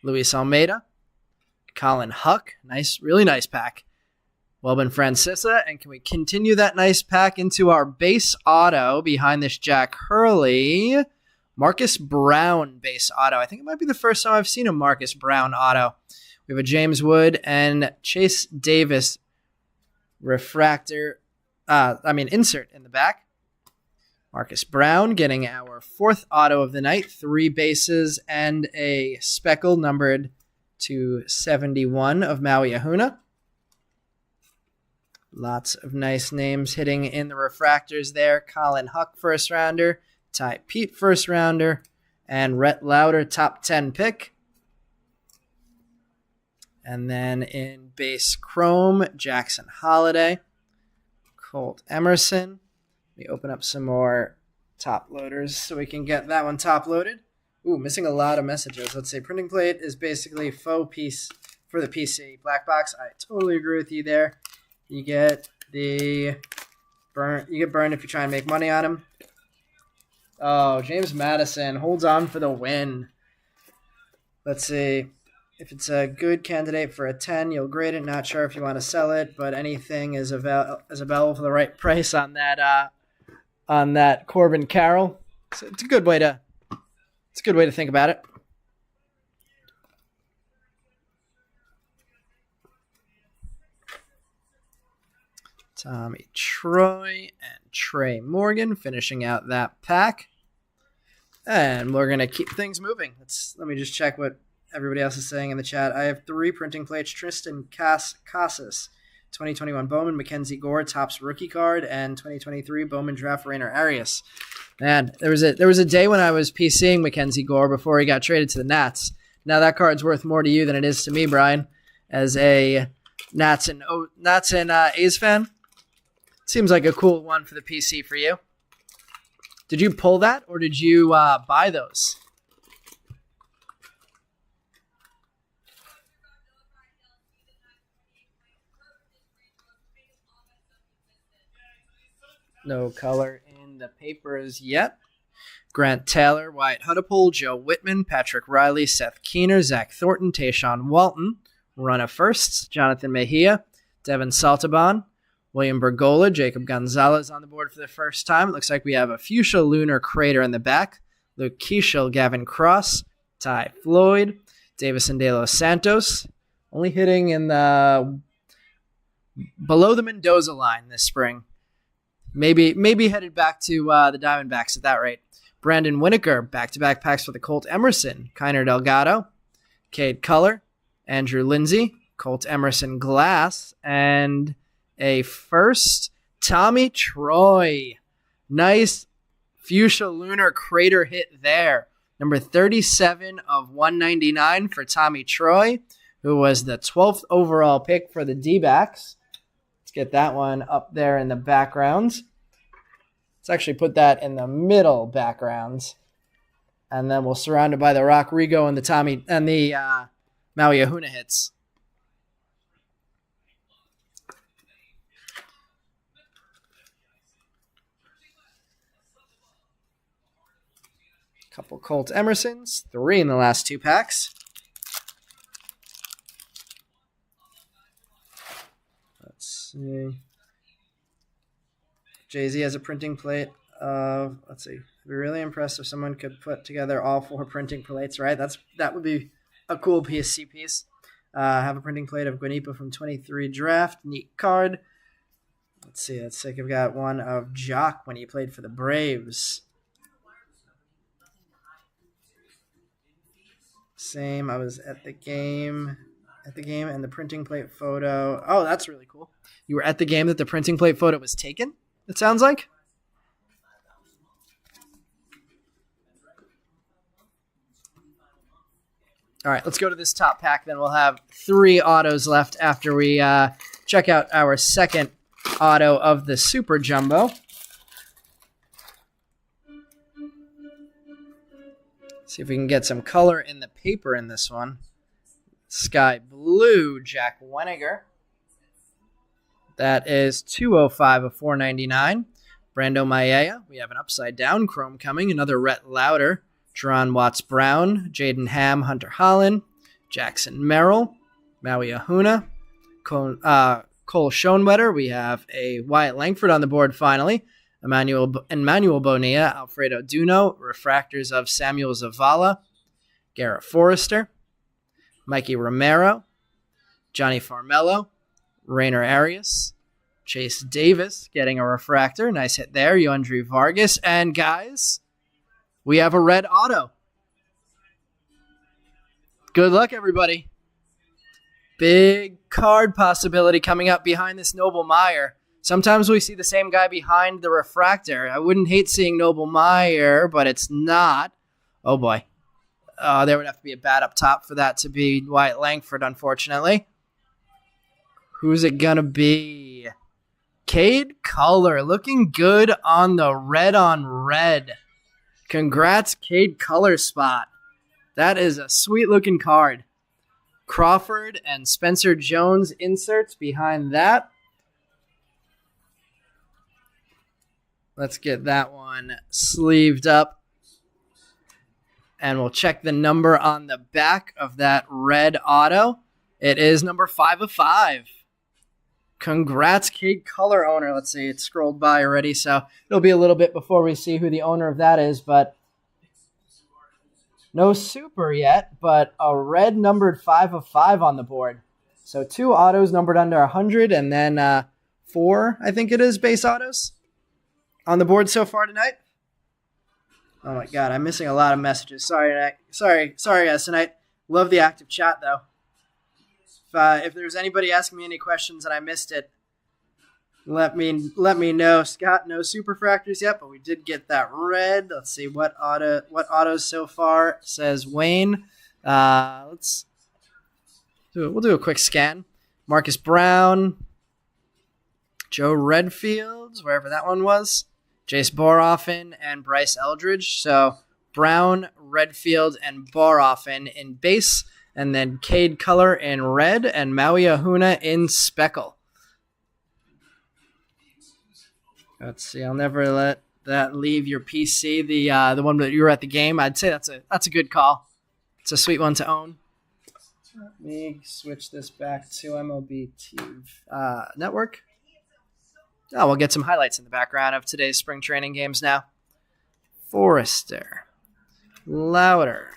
Luis Almeida, Colin Huck, nice, really nice pack. Welben Francesa, and can we continue that nice pack into our base auto behind this Jack Hurley? Marcus Brown base auto. I think it might be the first time I've seen a Marcus Brown auto. We have a James Wood and Chase Davis refractor, insert in the back. Marcus Brown getting our fourth auto of the night, 3 bases and a speckle numbered to 71 of Maui Ahuna. Lots of nice names hitting in the refractors there. Colin Huck, first rounder. Ty Pete, first rounder. And Rhett Lauder, top 10 pick. And then in base chrome, Jackson Holiday. Colt Emerson. Let me open up some more top loaders so we can get that one top loaded. Ooh, missing a lot of messages. Let's say printing plate is basically faux piece for the PC. Black box, I totally agree with you there. You get the burn. You get burned if you try and make money on him. Oh, James Madison holds on for the win. Let's see. If it's a good candidate for a 10, you'll grade it. Not sure if you want to sell it, but anything is available for the right price on that Corbin Carroll. So it's a good way to think about it. Tommy Troy and Trey Morgan finishing out that pack. And we're going to keep things moving. Let me just check what everybody else is saying in the chat. I have 3 printing plates. Tristan Casas, 2021 Bowman, Mackenzie Gore, Topps rookie card, and 2023 Bowman draft Rainer Arias. Man, there was a day when I was PCing Mackenzie Gore before he got traded to the Nats. Now that card's worth more to you than it is to me, Brian, as a Nats and A's fan. Seems like a cool one for the PC for you. Did you pull that, or did you buy those? No color in the papers yet. Grant Taylor, Wyatt Hudepohl, Joe Whitman, Patrick Riley, Seth Keener, Zach Thornton, Tayshawn Walton, run of firsts, Jonathan Mejia, Devin Saltabon, William Bergola, Jacob Gonzalez on the board for the first time. It looks like we have a fuchsia lunar crater in the back. Luke Keeschel, Gavin Cross, Ty Floyd, Davison De Los Santos, only hitting in the below the Mendoza line this spring. Maybe headed back to the Diamondbacks at that rate. Brandon Winokur, back-to-back packs for the Colt Emerson. Kiner Delgado, Cade Culler, Andrew Lindsay, Colt Emerson Glass, and a first Tommy Troy. Nice fuchsia lunar crater hit there. Number 37 of 199 for Tommy Troy, who was the 12th overall pick for the D-backs. Let's get that one up there in the background. Let's actually put that in the middle background. And then we'll surround it by the Rock Rigo and the Maui Ahuna hits. Couple Colt Emersons, 3 in the last 2 packs. Let's see. Jay-Z has a printing plate of, let's see. I'd be really impressed if someone could put together all 4 printing plates, right? That would be a cool PSC piece. Have a printing plate of Guanipa from 23 draft. Neat card. Let's see. That's sick. I've got one of Jock when he played for the Braves. Same. I was at the game, and the printing plate photo. Oh, that's really cool. You were at the game that the printing plate photo was taken, it sounds like. All right, let's go to this top pack. Then we'll have 3 autos left after we check out our second auto of the Super Jumbo. See if we can get some color in the paper in this one. Sky Blue Jack Weniger. That is 205 of 499. Brando Maia. We have an upside down chrome coming. Another Rhett Lauder. Jerron Watts Brown. Jaden Ham. Hunter Holland. Jackson Merrill. Maui Ahuna. Cole Schoenwetter. We have a Wyatt Langford on the board finally. Emmanuel Bonilla, Alfredo Duno, refractors of Samuel Zavala, Garrett Forrester, Mikey Romero, Johnny Farmello, Rainer Arias, Chase Davis getting a refractor. Nice hit there. Yondry Vargas. And guys, we have a red auto. Good luck, everybody. Big card possibility coming up behind this Noble Meyer. Sometimes we see the same guy behind the refractor. I wouldn't hate seeing Noble Meyer, but it's not. Oh, boy. There would have to be a bat up top for that to be Wyatt Langford, unfortunately. Who's it going to be? Cade Culler looking good on the red on red. Congrats, Cade Culler spot. That is a sweet-looking card. Crawford and Spencer Jones inserts behind that. Let's get that one sleeved up. And we'll check the number on the back of that red auto. It is number 5 of 5. Congrats, Cade Culler owner. Let's see, it's scrolled by already, so it'll be a little bit before we see who the owner of that is, but no super yet, but a red numbered 5 of 5 on the board. So 2 autos numbered under 100, and then 4, I think it is, base autos on the board so far tonight. Oh my God, I'm missing a lot of messages. Sorry guys tonight. Love the active chat though. If there's anybody asking me any questions and I missed it, let me know. Scott, no superfractors yet, but we did get that red. Let's see what autos so far, says Wayne. We'll do a quick scan. Marcus Brown, Joe Redfield, wherever that one was. Jace Boroffin and Bryce Eldridge. So Brown, Redfield, and Boroffin in base, and then Cade Culler in red, and Maui Ahuna in speckle. Let's see. I'll never let that leave your PC. The one that you were at the game. I'd say that's a good call. It's a sweet one to own. Let me switch this back to MLB TV Network. Oh, we'll get some highlights in the background of today's spring training games now. Forrester, Lauder,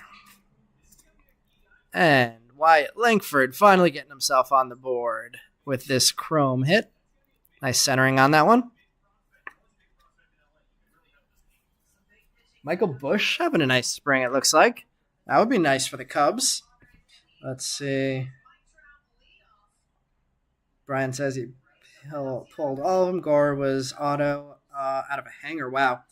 and Wyatt Langford finally getting himself on the board with this chrome hit. Nice centering on that one. Michael Busch having a nice spring, it looks like. That would be nice for the Cubs. Let's see. Brian says he pulled all of them. Gore was auto out of a hanger. Wow.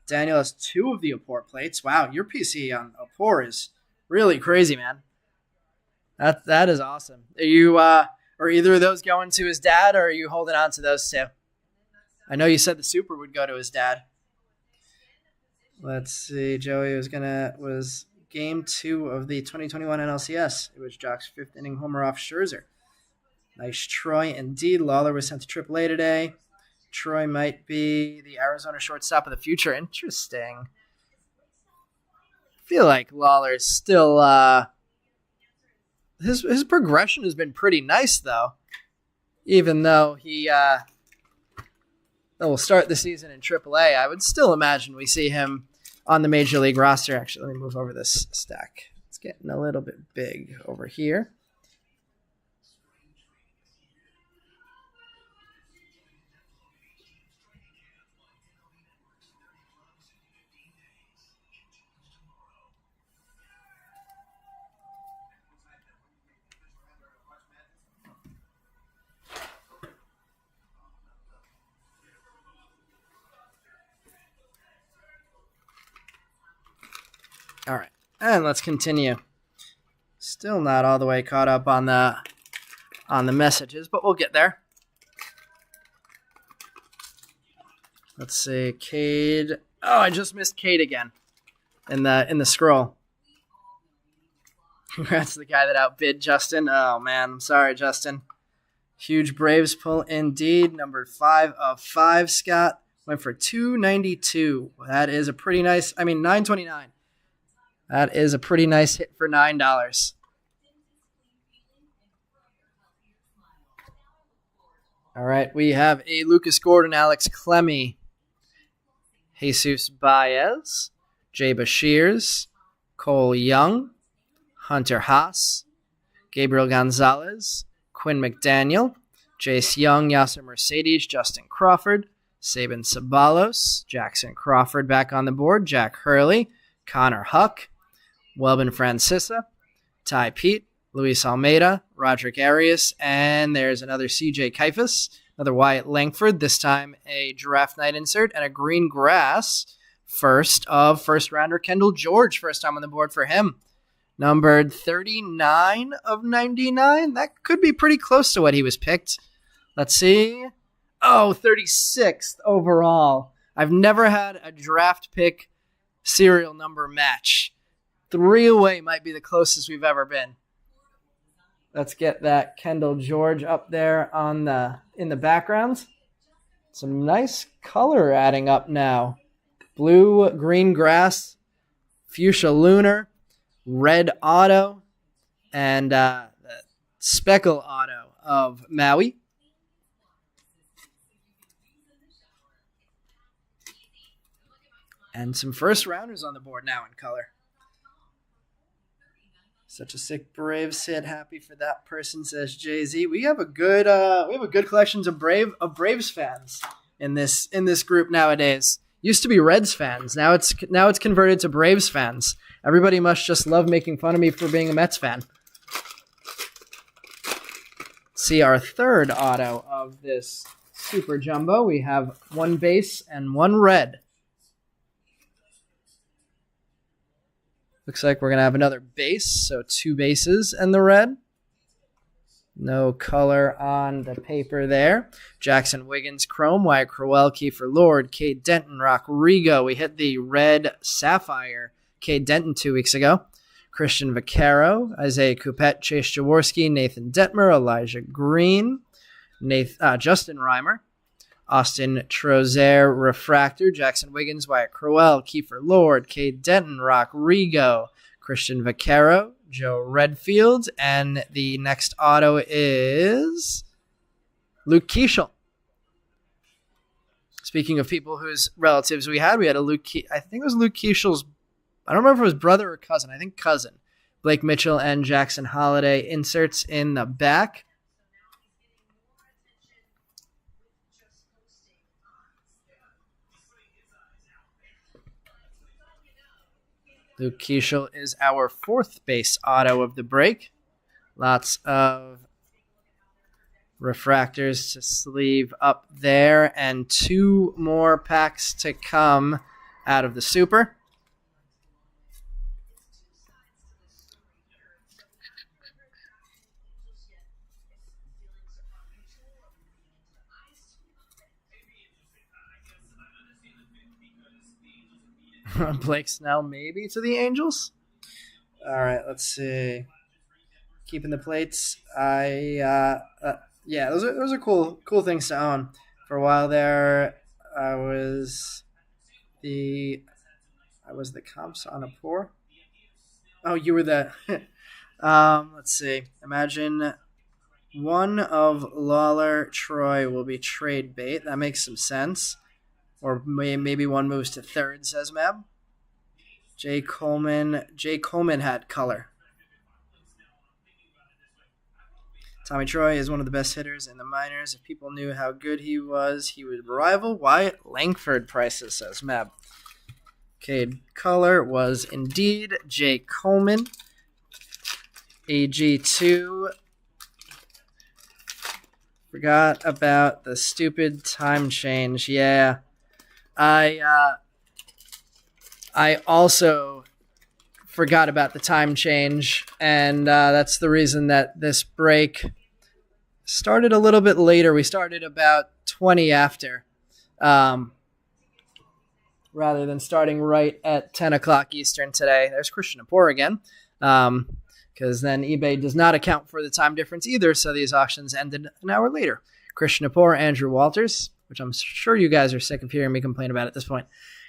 Daniel has 2 of the Apport plates. Wow, your PC on Apport is really crazy, man. That is awesome. Are either of those going to his dad, or are you holding on to those 2? I know you said the Super would go to his dad. Let's see. Joey was game 2 of the 2021 NLCS. It was Jock's 5th inning homer off Scherzer. Nice Troy indeed. Lawler was sent to AAA today. Troy might be the Arizona shortstop of the future. Interesting. I feel like Lawler's still his progression has been pretty nice though. Even though he will start the season in AAA, I would still imagine we see him on the Major League roster. Actually, let me move over this stack. It's getting a little bit big over here. All right, and let's continue. Still not all the way caught up on the messages, but we'll get there. Let's see, Cade. Oh, I just missed Cade again in the scroll. Congrats to the guy that outbid Justin. Oh man, I'm sorry, Justin. Huge Braves pull indeed. Numbered 5 of 5. Scott went for $292. That is a pretty nice. I mean, $9.29. That is a pretty nice hit for $9. All right, we have a Lucas Gordon, Alex Clemmy, Jesus Baez, Jay Bashirs, Cole Young, Hunter Haas, Gabriel Gonzalez, Quinn McDaniel, Jace Young, Yasser Mercedes, Justin Crawford, Sabin Sabalos, Jackson Crawford back on the board, Jack Hurley, Connor Huck, Welbin Francisa, Ty Pete, Luis Almeida, Roderick Arias, and there's another CJ Kaifas, another Wyatt Langford, this time a Draft Night insert, and a Green Grass first rounder Kendall George, first time on the board for him. Numbered 39 of 99. That could be pretty close to what he was picked. Let's see. Oh, 36th overall. I've never had a draft pick serial number match. 3 away might be the closest we've ever been. Let's get that Kendall George up there in the background. Some nice color adding up now. Blue, green grass, fuchsia lunar, red auto, and speckle auto of Maui. And some first rounders on the board now in color. Such a sick Braves hit. Happy for that person, says Jay-Z. We have a good collections of Braves fans in this group nowadays. Used to be Reds fans. Now it's converted to Braves fans. Everybody must just love making fun of me for being a Mets fan. See our third auto of this Super Jumbo. We have 1 base and 1 red. Looks like we're going to have another base, so 2 bases and the red. No color on the paper there. Jackson Wiggins, Chrome, Wyatt Crowell, Kiefer Lord, Cade Denton, Rock Rigo. We hit the red sapphire Cade Denton 2 weeks ago. Christian Vaccaro, Isaiah Coupette, Chase Jaworski, Nathan Detmer, Elijah Green, Justin Reimer, Austin Trozer, Refractor, Jackson Wiggins, Wyatt Crowell, Kiefer Lord, Cade Denton, Rock Rigo, Christian Vaccaro, Joe Redfield, and the next auto is Luke Keeschel. Speaking of people whose relatives we had a Luke I think it was Luke Keeschel's, I don't remember if it was brother or cousin, I think cousin. Blake Mitchell and Jackson Holiday inserts in the back. Luke Keeschel is our 4th base auto of the break. Lots of refractors to sleeve up there, and 2 more packs to come out of the Super. Blake Snell maybe to the Angels. All right, let's see. Keeping the plates. Yeah, those are cool things to own. For a while there, I was the comps on a pour. Oh, you were the. Let's see. Imagine one of Lawler Troy will be trade bait. That makes some sense. Or maybe one moves to third, says Mab. Jay Coleman had color. Tommy Troy is one of the best hitters in the minors. If people knew how good he would rival Wyatt Langford prices, says Mab. Cade color was indeed Jay Coleman. AG2. Forgot about the stupid time change. Yeah. I also forgot about the time change, and that's the reason that this break started a little bit later. We started about 20 after, rather than starting right at 10 o'clock Eastern today. There's Christian Apor again, because then eBay does not account for the time difference either, so these auctions ended an hour later. Christian Apor, Andrew Walters, which I'm sure you guys are sick of hearing me complain about at this point.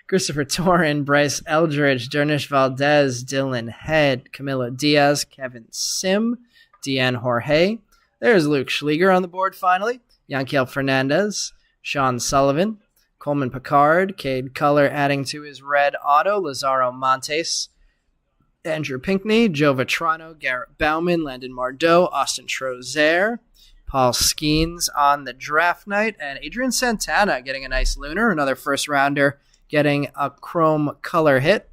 Christopher Torin, Bryce Eldridge, Dernish Valdez, Dylan Head, Camilo Diaz, Kevin Sim, Deanne Jorge. There's Luke Schleger on the board finally. Yanquiel Fernandez, Sean Sullivan, Coleman Picard, Cade Color adding to his red auto, Lazaro Montes, Andrew Pinkney, Joe Vetrano, Garrett Bowman, Landon Mardeau, Austin Trozer, Paul Skeens on the draft night, and Adrian Santana getting a nice lunar, another first rounder getting a chrome color hit.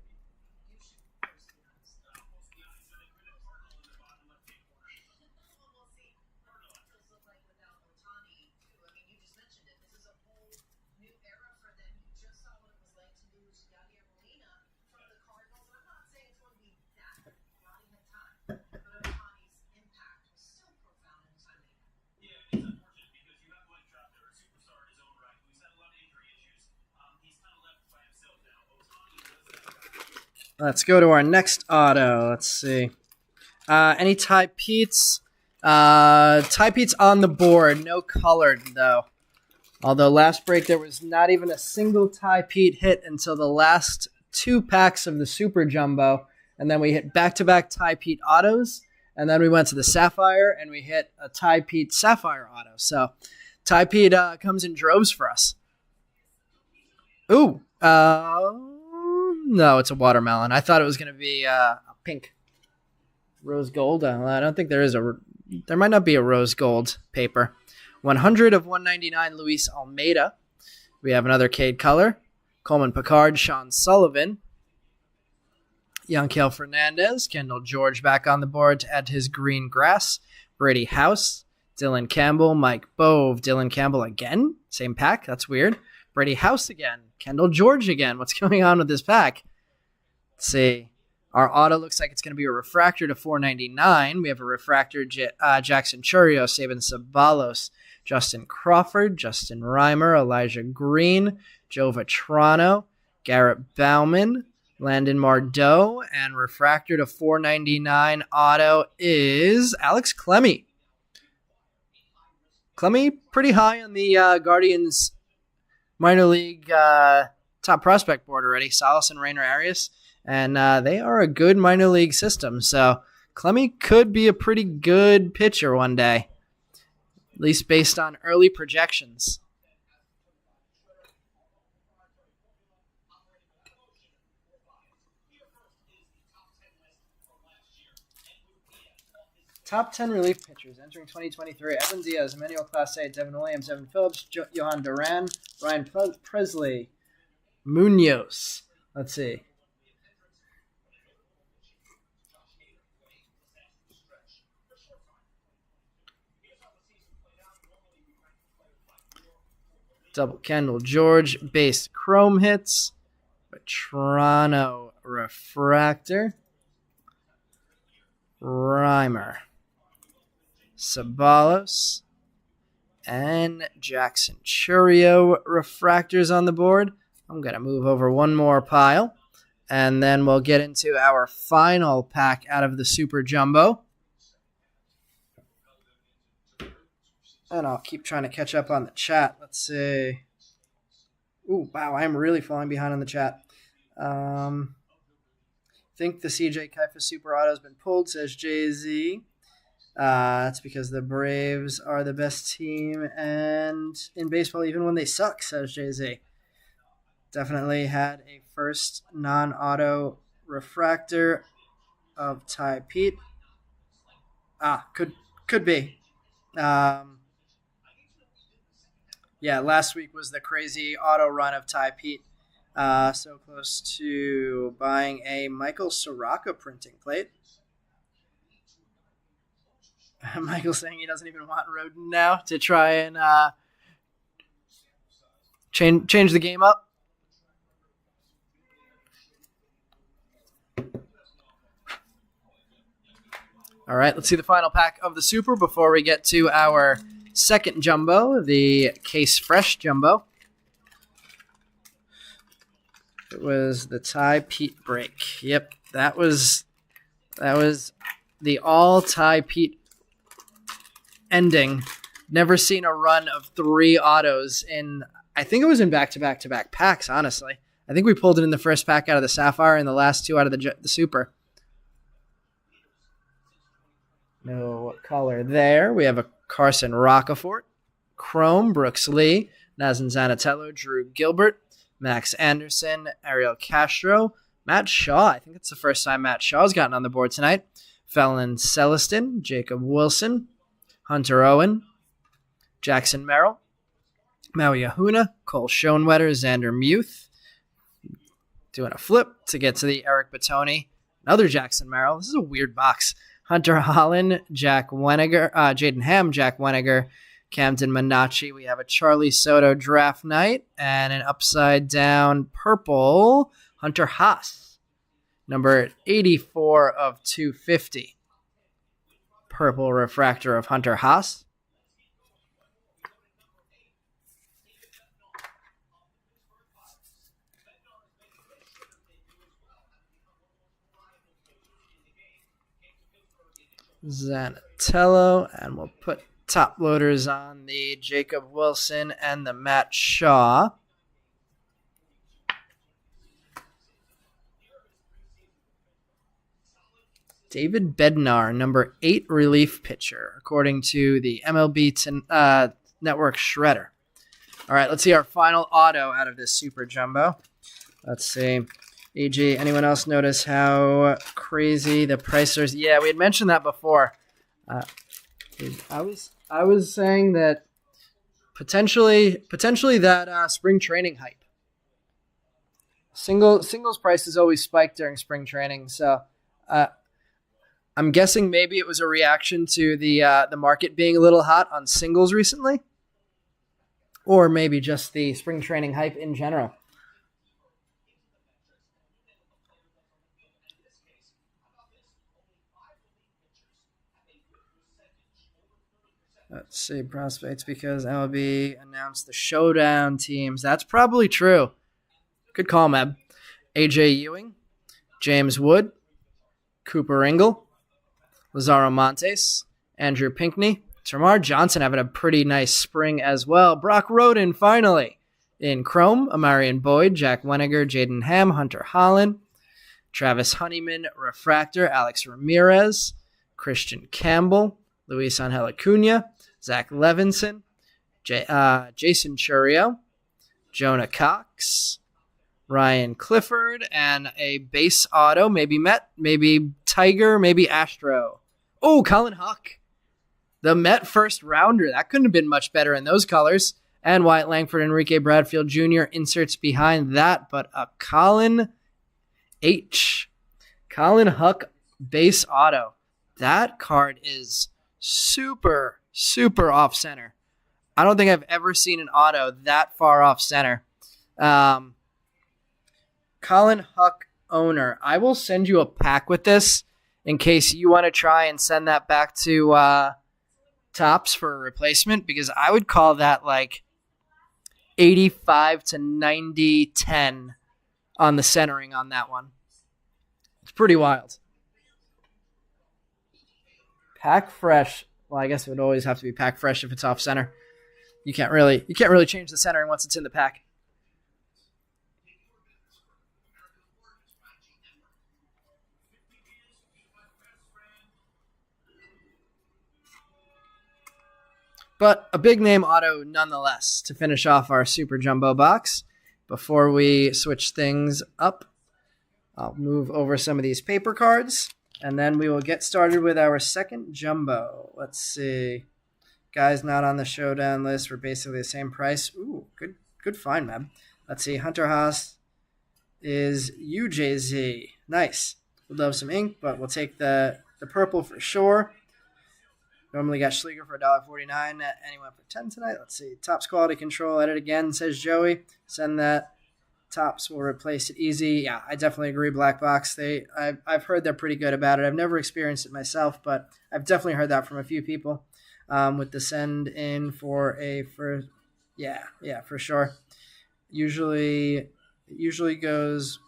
Let's go to our next auto. Let's see. Any Ty Pete's? Ty Pete's on the board. No colored, though. Although last break there was not even a single Ty Pete hit until the last two packs of the Super Jumbo. And then we hit back-to-back Ty Pete autos. And then we went to the Sapphire, and we hit a Ty Pete Sapphire auto. So Ty Pete comes in droves for us. Ooh. No, it's a watermelon. I thought it was going to be a pink rose gold. I don't think there is there might not be a rose gold paper. 100 of 199, Luis Almeida. We have another Cade color. Coleman Picard, Sean Sullivan. Yanquiel Fernandez, Kendall George back on the board to add his green grass. Brady House, Dylan Campbell, Mike Bove, Dylan Campbell again. Same pack. That's weird. Brady House again. Kendall George again. What's going on with this pack? Let's see. Our auto looks like it's going to be a refractor to 499. We have a refractor Jackson Churio, Sabin Sabalos, Justin Crawford, Justin Reimer, Elijah Green, Joe Vetrano, Garrett Bowman, Landon Mardeau, and refractor to 499 auto is Alex Clemmy. Clemmy pretty high on the Guardians minor league top prospect board already. Salas and Rainer Arias. And they are a good minor league system. So Clemmy could be a pretty good pitcher one day, at least based on early projections. Top 10 relief pitchers entering 2023. Evan Diaz, Emmanuel Clase, Devin Williams, Evan Phillips, Johan Duran, Ryan Presley, Munoz. Let's see. Double Kendall George, base chrome hits. Toronto refractor. Reimer. Sabalos. And Jackson Churio refractors on the board. I'm going to move over one more pile. And then we'll get into our final pack out of the Super Jumbo. And I'll keep trying to catch up on the chat. Let's see. Ooh, wow, I'm really falling behind on the chat. Think the CJ Kaifa Super Auto has been pulled, says Jay-Z. That's because the Braves are the best team and in baseball even when they suck, says Jay-Z. Definitely had a first non-auto refractor of Ty Pete. Could be. Yeah, last week was the crazy auto run of Ty Pete. So close to buying a Michael Soraka printing plate. Michael saying he doesn't even want Roden now to try and change the game up. All right, let's see the final pack of the Super before we get to our second jumbo, the Case Fresh Jumbo. It was the Ty Pete break. Yep, that was the all Ty Pete ending. Never seen a run of 3 autos in, I think it was in back-to-back-to-back packs, honestly. I think we pulled it in the first pack out of the Sapphire and the last 2 out of the Super. No color there. We have a Carson Roccaforte, Chrome, Brooks Lee, Nazem Zanatello, Drew Gilbert, Max Anderson, Ariel Castro, Matt Shaw. I think it's the first time Matt Shaw's gotten on the board tonight. Felon Celestin, Jacob Wilson, Hunter Owen, Jackson Merrill, Maui Ahuna, Cole Schoenwetter, Xander Muth. Doing a flip to get to the Eric Batoni. Another Jackson Merrill. This is a weird box. Hunter Holland, Jack Weniger, Jaden Ham, Jack Weniger, Camden Minacci. We have a Charlie Soto draft night and an upside down purple Hunter Haas, number 84 of 250. Purple refractor of Hunter Haas. Zanatello, and we'll put top loaders on the Jacob Wilson and the Matt Shaw. David Bednar, number 8 relief pitcher, according to the MLB Network Shredder. All right, let's see our final auto out of this Super Jumbo. Let's see. AG, anyone else notice how crazy the prices? Yeah, we had mentioned that before. I was saying that potentially that spring training hype. Singles prices always spike during spring training, so I'm guessing maybe it was a reaction to the market being a little hot on singles recently, or maybe just the spring training hype in general. Let's see, prospects, because MLB announced the showdown teams. That's probably true. Good call, Meb. AJ Ewing, James Wood, Cooper Ingle, Lazaro Montes, Andrew Pinckney, Termarr Johnson having a pretty nice spring as well. Brock Roden, finally. In Chrome, Amarian Boyd, Jack Weniger, Jaden Ham, Hunter Holland, Travis Honeyman, Refractor, Alex Ramirez, Christian Campbell, Luis Angel Acuna, Zach Levinson, Jason Churio, Jonah Cox, Ryan Clifford, and a base auto, maybe Met, maybe Tiger, maybe Astro. Oh, Colin Huck, the Met first rounder. That couldn't have been much better in those colors. And Wyatt Langford, Enrique Bradfield Jr. inserts behind that, but a Colin Huck base auto. That card is super, super off center. I don't think I've ever seen an auto that far off center. Colin Huck owner. I will send you a pack with this in case you want to try and send that back to Topps for a replacement, because I would call that like 85 to 90, 10 on the centering on that one. It's pretty wild. Pack fresh. Well, I guess it would always have to be pack fresh if it's off center. You can't really change the centering once it's in the pack. But a big name auto nonetheless to finish off our Super Jumbo box. Before we switch things up, I'll move over some of these paper cards, and then we will get started with our second Jumbo. Let's see. Guys not on the showdown list were basically the same price. Ooh, good find, man. Let's see. Hunter Haas is UJZ. Nice. We'd love some ink, but we'll take the purple for sure. Normally got Schleger for $1.49. Anyone for 10 tonight? Let's see. Topps quality control. Edit again, says Joey. Send that. Topps will replace it easy. Yeah, I definitely agree. Black box. I've heard they're pretty good about it. I've never experienced it myself, but I've definitely heard that from a few people. With the send in for yeah, for sure. Usually goes.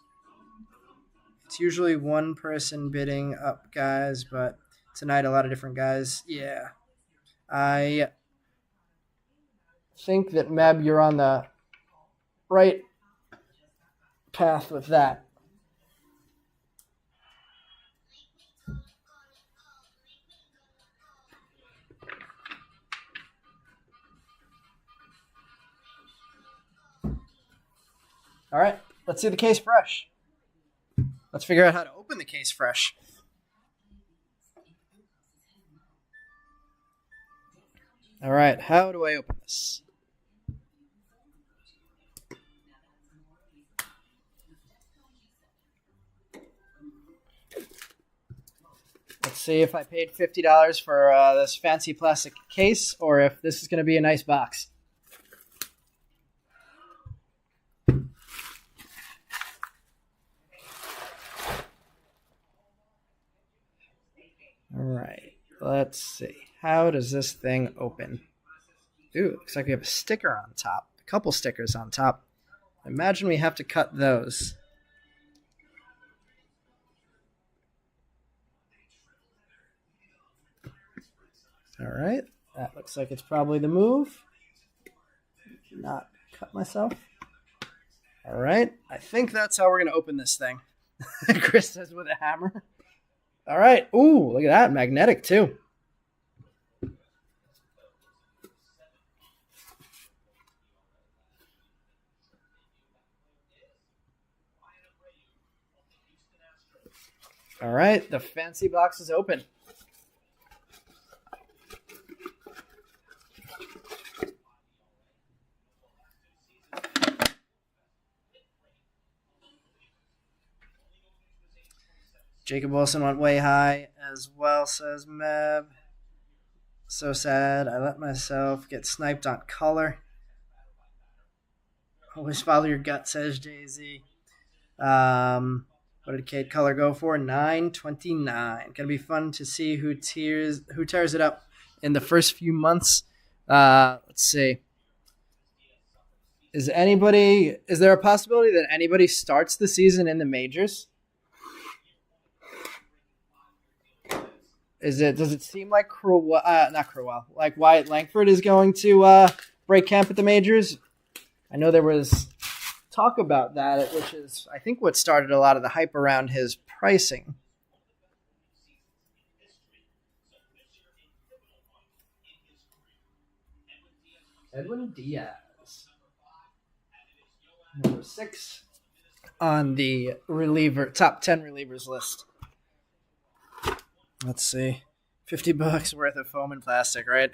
It's usually one person bidding up, guys, but tonight a lot of different guys. Yeah, I think that Meb, you're on the right path with that. All right, let's see the case fresh. Let's figure out how to open the case fresh. All right, how do I open this? Let's see if I paid $50 for this fancy plastic case, or if this is going to be a nice box. All right, let's see. How does this thing open? Ooh, it looks like we have a sticker on top. A couple stickers on top. Imagine we have to cut those. All right, that looks like it's probably the move. Not cut myself. All right, I think that's how we're going to open this thing. Chris says with a hammer. All right, ooh, look at that, magnetic too. All right, the fancy box is open. Jacob Wilson went way high as well, says Meb. So sad. I let myself get sniped on color. Always follow your gut, says Jay-Z. What did Cade Color go for? $9.29. Gonna be fun to see who tears it up in the first few months. Let's see. Is there a possibility that anybody starts the season in the majors? Does it seem like like Wyatt Langford is going to break camp at the majors? I know there was talk about that, which is, I think, what started a lot of the hype around his pricing. Edwin Diaz, number 6 on the top 10 relievers list. Let's see, $50 worth of foam and plastic, right?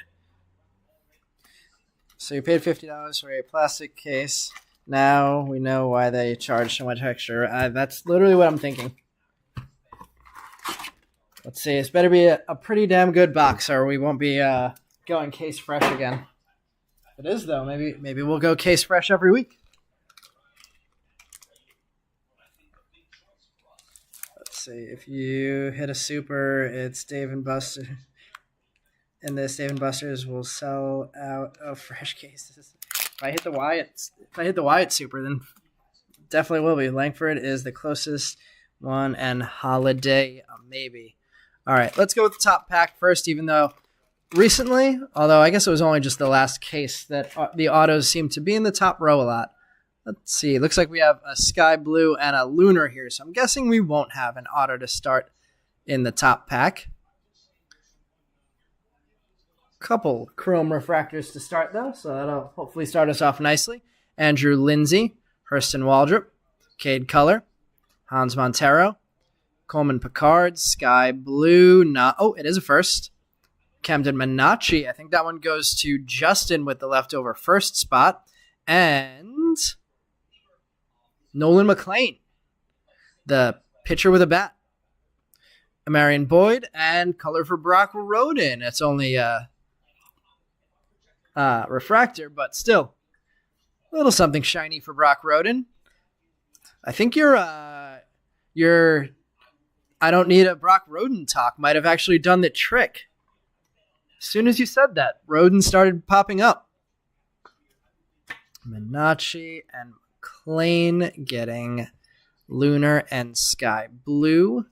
So you paid $50 for a plastic case. Now we know why they charge so much extra. That's literally what I'm thinking. Let's see. It's better be a pretty damn good box, or we won't be going case fresh again. If it is, though, maybe we'll go case fresh every week. see. If you hit a super, it's Dave and Buster. And this Dave and Buster's will sell out of fresh cases. If I hit the Wyatt super, then definitely will be. Langford is the closest one, and Holiday maybe. All right, let's go with the top pack first, even though recently, although I guess it was only just the last case, that the autos seem to be in the top row a lot. Let's see. Looks like we have a Sky Blue and a Lunar here, so I'm guessing we won't have an auto to start in the top pack. Couple chrome refractors to start, though, so that'll hopefully start us off nicely. Andrew Lindsay, Hurston Waldrop, Cade Culler, Hans Montero, Coleman Picard, Sky Blue. It is a first. Camden Minacci. I think that one goes to Justin with the leftover first spot. And Nolan McLean, the pitcher with a bat. Marion Boyd and color for Brock Roden. It's only refractor, but still a little something shiny for Brock Roden. I think your I don't need a Brock Roden talk might have actually done the trick. As soon as you said that, Roden started popping up. Minacci and McLean getting Lunar and Sky Blue.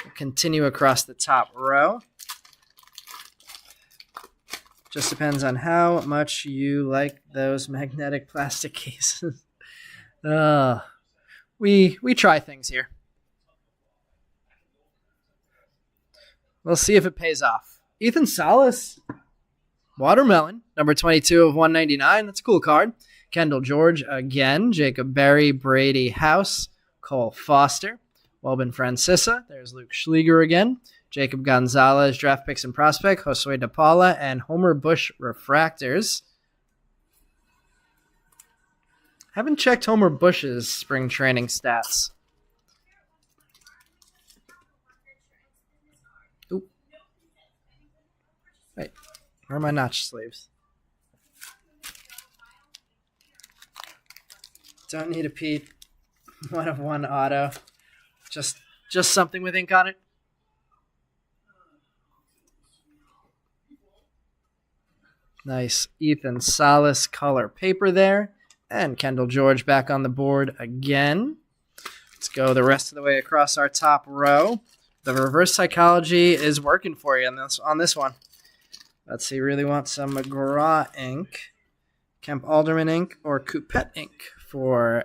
We'll continue across the top row. Just depends on how much you like those magnetic plastic cases. We try things here. We'll see if it pays off. Ethan Salas, Watermelon, number 22 of 199. That's a cool card. Kendall George again. Jacob Berry, Brady House, Cole Foster, Welbin Francisa. There's Luke Schleger again. Jacob Gonzalez, draft picks and prospect, Josue De Paula, and Homer Bush refractors. Haven't checked Homer Bush's spring training stats. Oop. Wait, where are my notch sleeves? Don't need a Pete. 1 of 1 auto. Just something with ink on it. Nice Ethan Salas color paper there. And Kendall George back on the board again. Let's go the rest of the way across our top row. The reverse psychology is working for you on this one. Let's see, really want some McGraw ink, Kemp Alderman ink, or Coupette ink for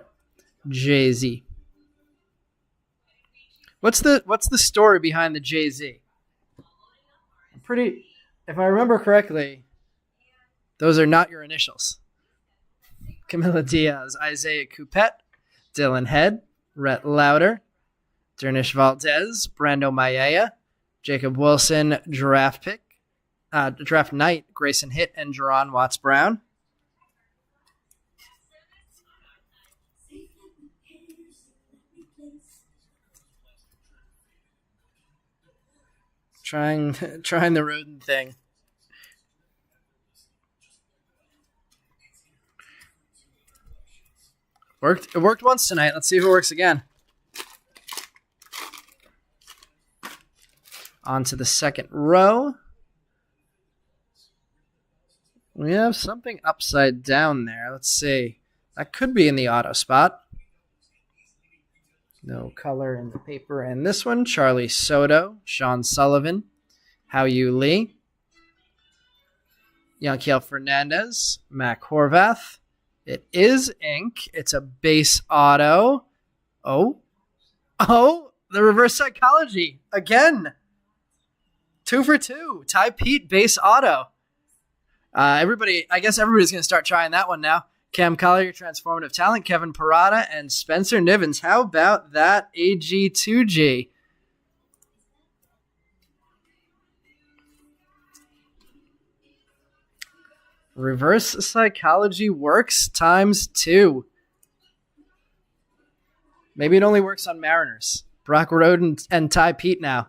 Jay-Z. What's the story behind the Jay-Z? If I remember correctly, those are not your initials. Camila Diaz, Isaiah Coupette, Dylan Head, Rhett Lauder, Dernish Valdez, Brando Mayea, Jacob Wilson, draft night, Grayson Hitt, and Jerron Watts-Brown. Trying the Roden thing. It worked once tonight. Let's see if it works again. On to the second row. We have something upside down there. Let's see. That could be in the auto spot. No color in the paper. And this one, Charlie Soto, Sean Sullivan, Hao-Yu Lee, Yanquiel Fernandez, Mac Horvath. It is ink. It's a base auto. Oh, the reverse psychology. Again. 2 for 2. Ty Pete, base auto. I guess everybody's going to start trying that one now. Cam Collier, transformative talent. Kevin Parada and Spencer Nivens. How about that AG2G? Reverse psychology works ×2. Maybe it only works on Mariners. Brock Roden and Ty Pete now.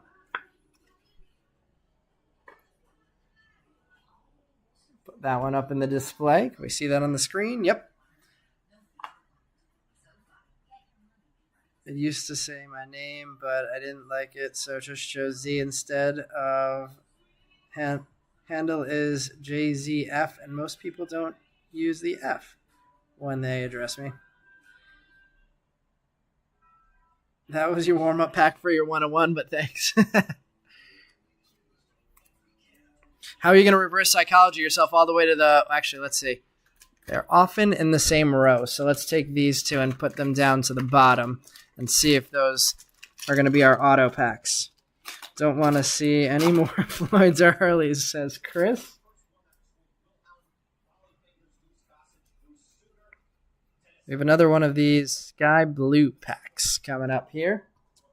Put that one up in the display. Can we see that on the screen? Yep. It used to say my name, but I didn't like it, so just chose Z instead of handle is JZF, and most people don't use the F when they address me. That was your warm-up pack for your 101, but thanks. How are you going to reverse psychology yourself all the way to the... Actually, let's see. They're often in the same row, so let's take these two and put them down to the bottom and see if those are going to be our auto packs. Don't want to see any more Floyds or Hurleys, says Chris. We have another one of these sky blue packs coming up here.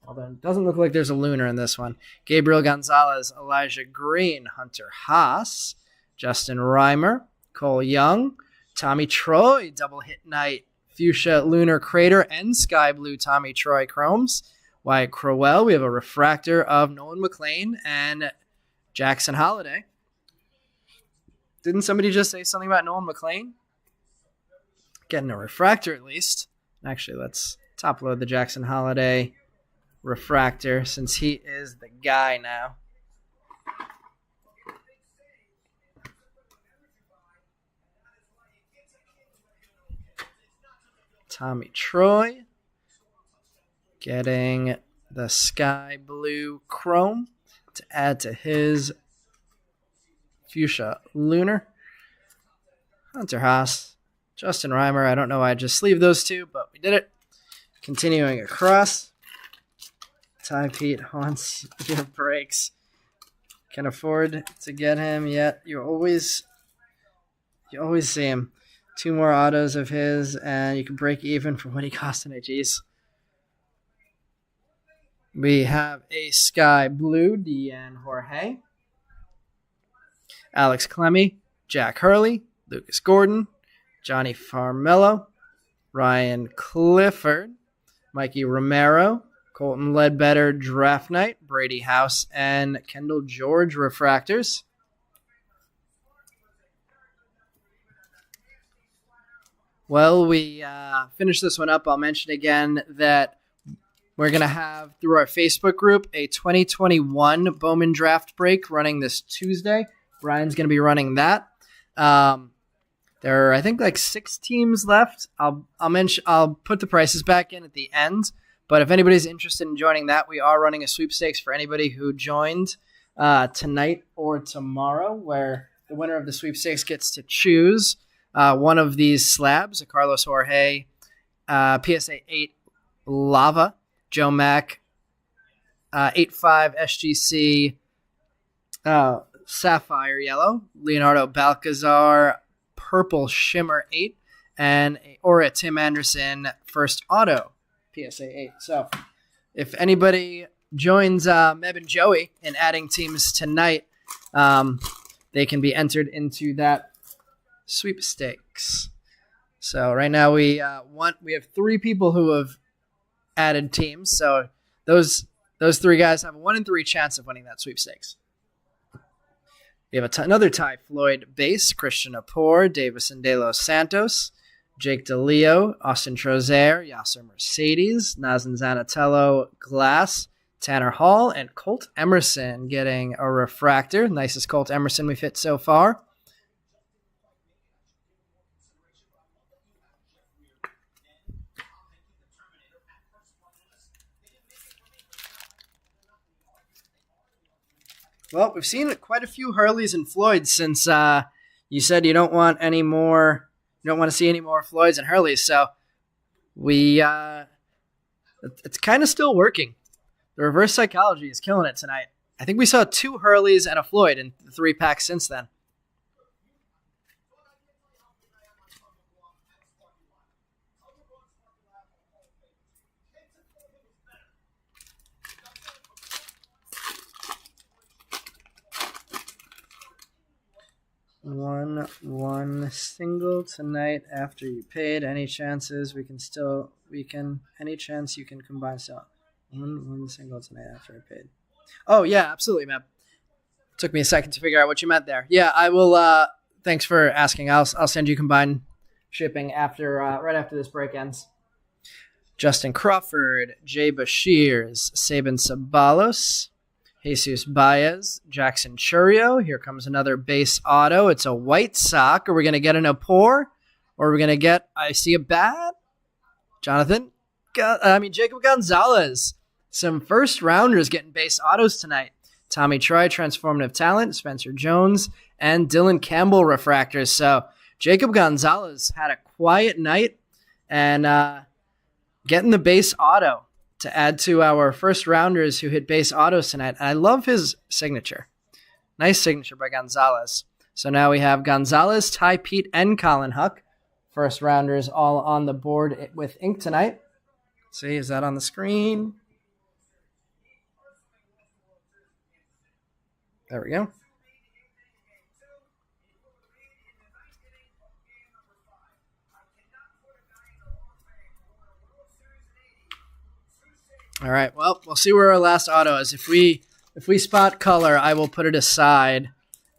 Although it doesn't look like there's a lunar in this one. Gabriel Gonzalez, Elijah Green, Hunter Haas, Justin Reimer, Cole Young, Tommy Troy, double hit night, Fuchsia Lunar Crater, and Sky Blue Tommy Troy Chromes. Wyatt Crowell, we have a refractor of Nolan McLean and Jackson Holiday. Didn't somebody just say something about Nolan McLean? Getting a refractor at least. Actually, let's top load the Jackson Holiday refractor since he is the guy now. Tommy Troy getting the sky blue chrome to add to his fuchsia lunar. Hunter Haas, Justin Reimer. I don't know why I just sleeved those two, but we did it. Continuing across. Ty Pete haunts your breaks. Can afford to get him yet. You always see him. 2 more autos of his, and you can break even for what he cost in AGs. We have a sky blue, Deanne Jorge. Alex Clemmy, Jack Hurley, Lucas Gordon, Johnny Farmello, Ryan Clifford, Mikey Romero, Colton Ledbetter, Draft Night, Brady House, and Kendall George refractors. Well, we finished this one up. I'll mention again that we're going to have, through our Facebook group, a 2021 Bowman draft break running this Tuesday. Brian's going to be running that. There are, I think, like 6 teams left. I'll put the prices back in at the end. But if anybody's interested in joining that, we are running a sweepstakes for anybody who joined tonight or tomorrow, where the winner of the sweepstakes gets to choose one of these slabs: a Carlos Jorge, PSA 8 Lava, Joe Mack, 8.5 SGC Sapphire Yellow, Leonardo Balcazar Purple Shimmer 8, and Aura Tim Anderson First Auto PSA 8. So if anybody joins Meb and Joey in adding teams tonight, they can be entered into that sweepstakes. So right now we have 3 people who have added teams. So those 3 guys have a 1 in 3 chance of winning that sweepstakes. We have another Ty Floyd base: Christian Apor, Davison De Los Santos, Jake DeLeo, Austin Trozer, Yasser Mercedes, Nazan Zanatello Glass, Tanner Hall, and Colt Emerson getting a refractor. Nicest Colt Emerson we've hit so far. Well, we've seen quite a few Hurleys and Floyds since you said you don't want any more. You don't want to see any more Floyds and Hurleys. So it's kind of still working. The reverse psychology is killing it tonight. I think we saw 2 Hurleys and a Floyd in the 3 packs since then. One single tonight after you paid. Any chances any chance you can combine so one single tonight after I paid. Oh yeah, absolutely, man. Took me a second to figure out what you meant there. Yeah, I will thanks for asking. I'll send you combined shipping after right after this break ends. Justin Crawford, Jay Bashirs, Saban Sabalos, Jesus Baez, Jackson Churio. Here comes another base auto. It's a White Sox. Are we going to get an Apor? Or are we going to get, I see a bat? Jacob Gonzalez. Some first rounders getting base autos tonight. Tommy Troy, Transformative Talent, Spencer Jones, and Dylan Campbell refractors. So Jacob Gonzalez had a quiet night and getting the base auto to add to our first rounders who hit base autos tonight. And I love his signature. Nice signature by Gonzalez. So now we have Gonzalez, Ty Pete, and Colin Huck. First rounders all on the board with ink tonight. See, is that on the screen? There we go. All right, well, we'll see where our last auto is. If we spot color, I will put it aside,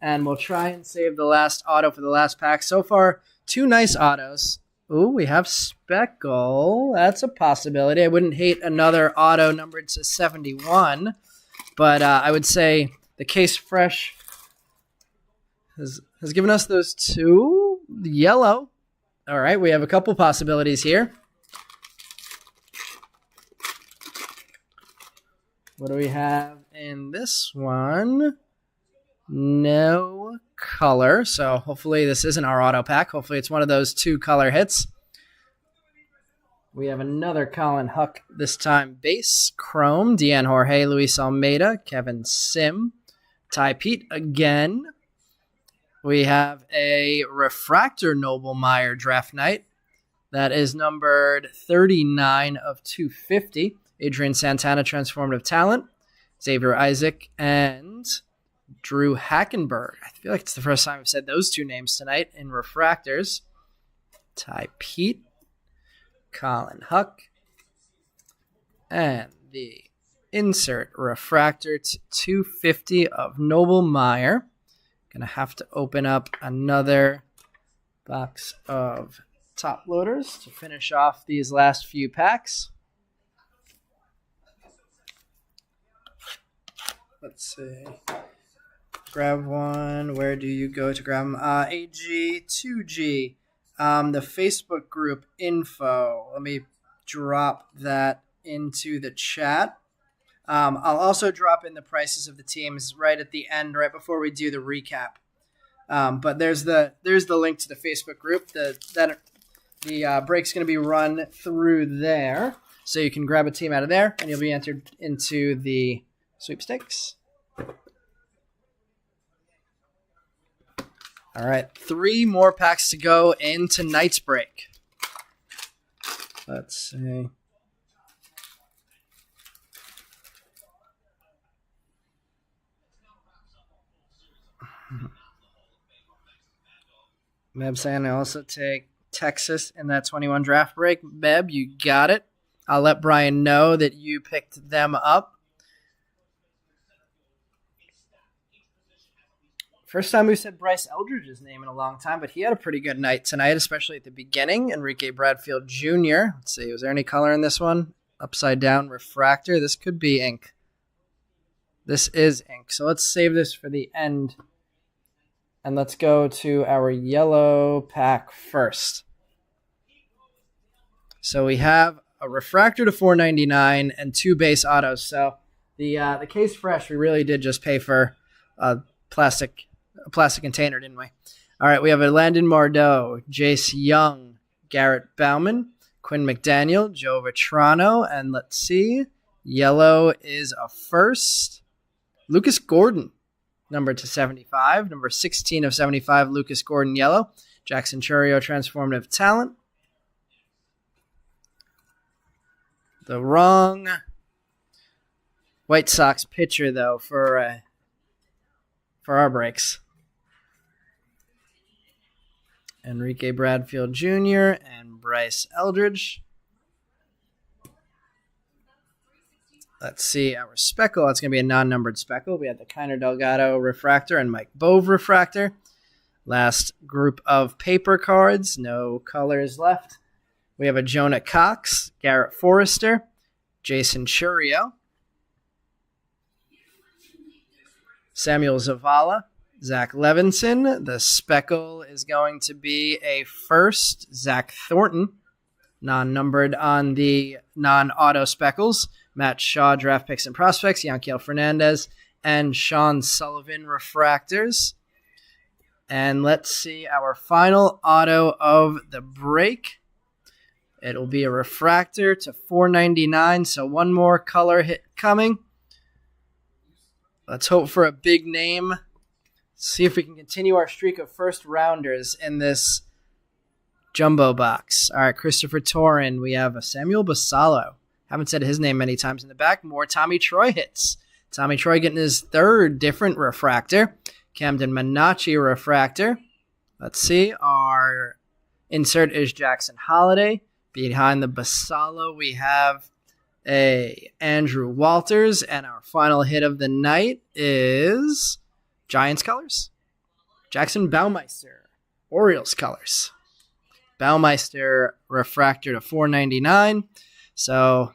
and we'll try and save the last auto for the last pack. So far, 2 nice autos. Ooh, we have Speckle. That's a possibility. I wouldn't hate another auto numbered to 71, but I would say the Case Fresh has given us those 2. Yellow. All right, we have a couple possibilities here. What do we have in this one? No color. So hopefully this isn't our auto pack. Hopefully it's one of those 2 color hits. We have another Colin Huck, this time base, Chrome, Deanne Jorge, Luis Almeida, Kevin Sim, Ty Pete again. We have a refractor Noble Meyer draft night. That is numbered 39 of 250. Adrian Santana, Transformative Talent, Xavier Isaac, and Drew Hackenberg. I feel like it's the first time I've said those 2 names tonight in refractors. Ty Pete, Colin Huck, and the insert refractor to 250 of Noble Meyer. Gonna have to open up another box of top loaders to finish off these last few packs. Let's see. Grab one. Where do you go to grab them? AG2G. The Facebook group info. Let me drop that into the chat. I'll also drop in the prices of the teams right at the end, right before we do the recap. But there's the link to the Facebook group. The break's going to be run through there, so you can grab a team out of there, and you'll be entered into the sweepstakes. All right, 3 more packs to go in tonight's break. Let's see. Meb saying I also take Texas in that 21 draft break. Meb, you got it. I'll let Brian know that you picked them up. First time we've said Bryce Eldridge's name in a long time, but he had a pretty good night tonight, especially at the beginning. Enrique Bradfield Jr. Let's see, was there any color in this one? Upside down refractor. This could be ink. This is ink. So let's save this for the end. And let's go to our yellow pack first. So we have a refractor to 499 and 2 base autos. So the Case Fresh, we really did just pay for a plastic container, didn't we? All right, we have a Landon Mardeau, Jace Young, Garrett Bowman, Quinn McDaniel, Joe Vitrano, and let's see, yellow is a first. Lucas Gordon, number to 75, number 16 of 75, Lucas Gordon, yellow. Jackson Churio, Transformative Talent. The wrong White Sox pitcher, though, for our breaks. Enrique Bradfield Jr. and Bryce Eldridge. Let's see our speckle. That's going to be a non-numbered speckle. We had the Kiner Delgado refractor and Mike Bove refractor. Last group of paper cards. No colors left. We have a Jonah Cox, Garrett Forrester, Jason Churio, Samuel Zavala, Zach Levinson. The speckle is going to be a first, Zach Thornton, non-numbered on the non-auto speckles. Matt Shaw, draft picks and prospects, Yanquiel Fernandez, and Sean Sullivan refractors. And let's see our final auto of the break. It'll be a refractor to 499, so one more color hit coming. Let's hope for a big name. See if we can continue our streak of first rounders in this jumbo box. All right, Christopher Torin. We have a Samuel Basallo. Haven't said his name many times in the back. More Tommy Troy hits. Tommy Troy getting his third different refractor. Camden Minacci refractor. Let's see. Our insert is Jackson Holiday. Behind the Basallo, we have a Andrew Walters. And our final hit of the night is Giants colors. Jackson Baumeister. Orioles colors. Baumeister refractor to 499. So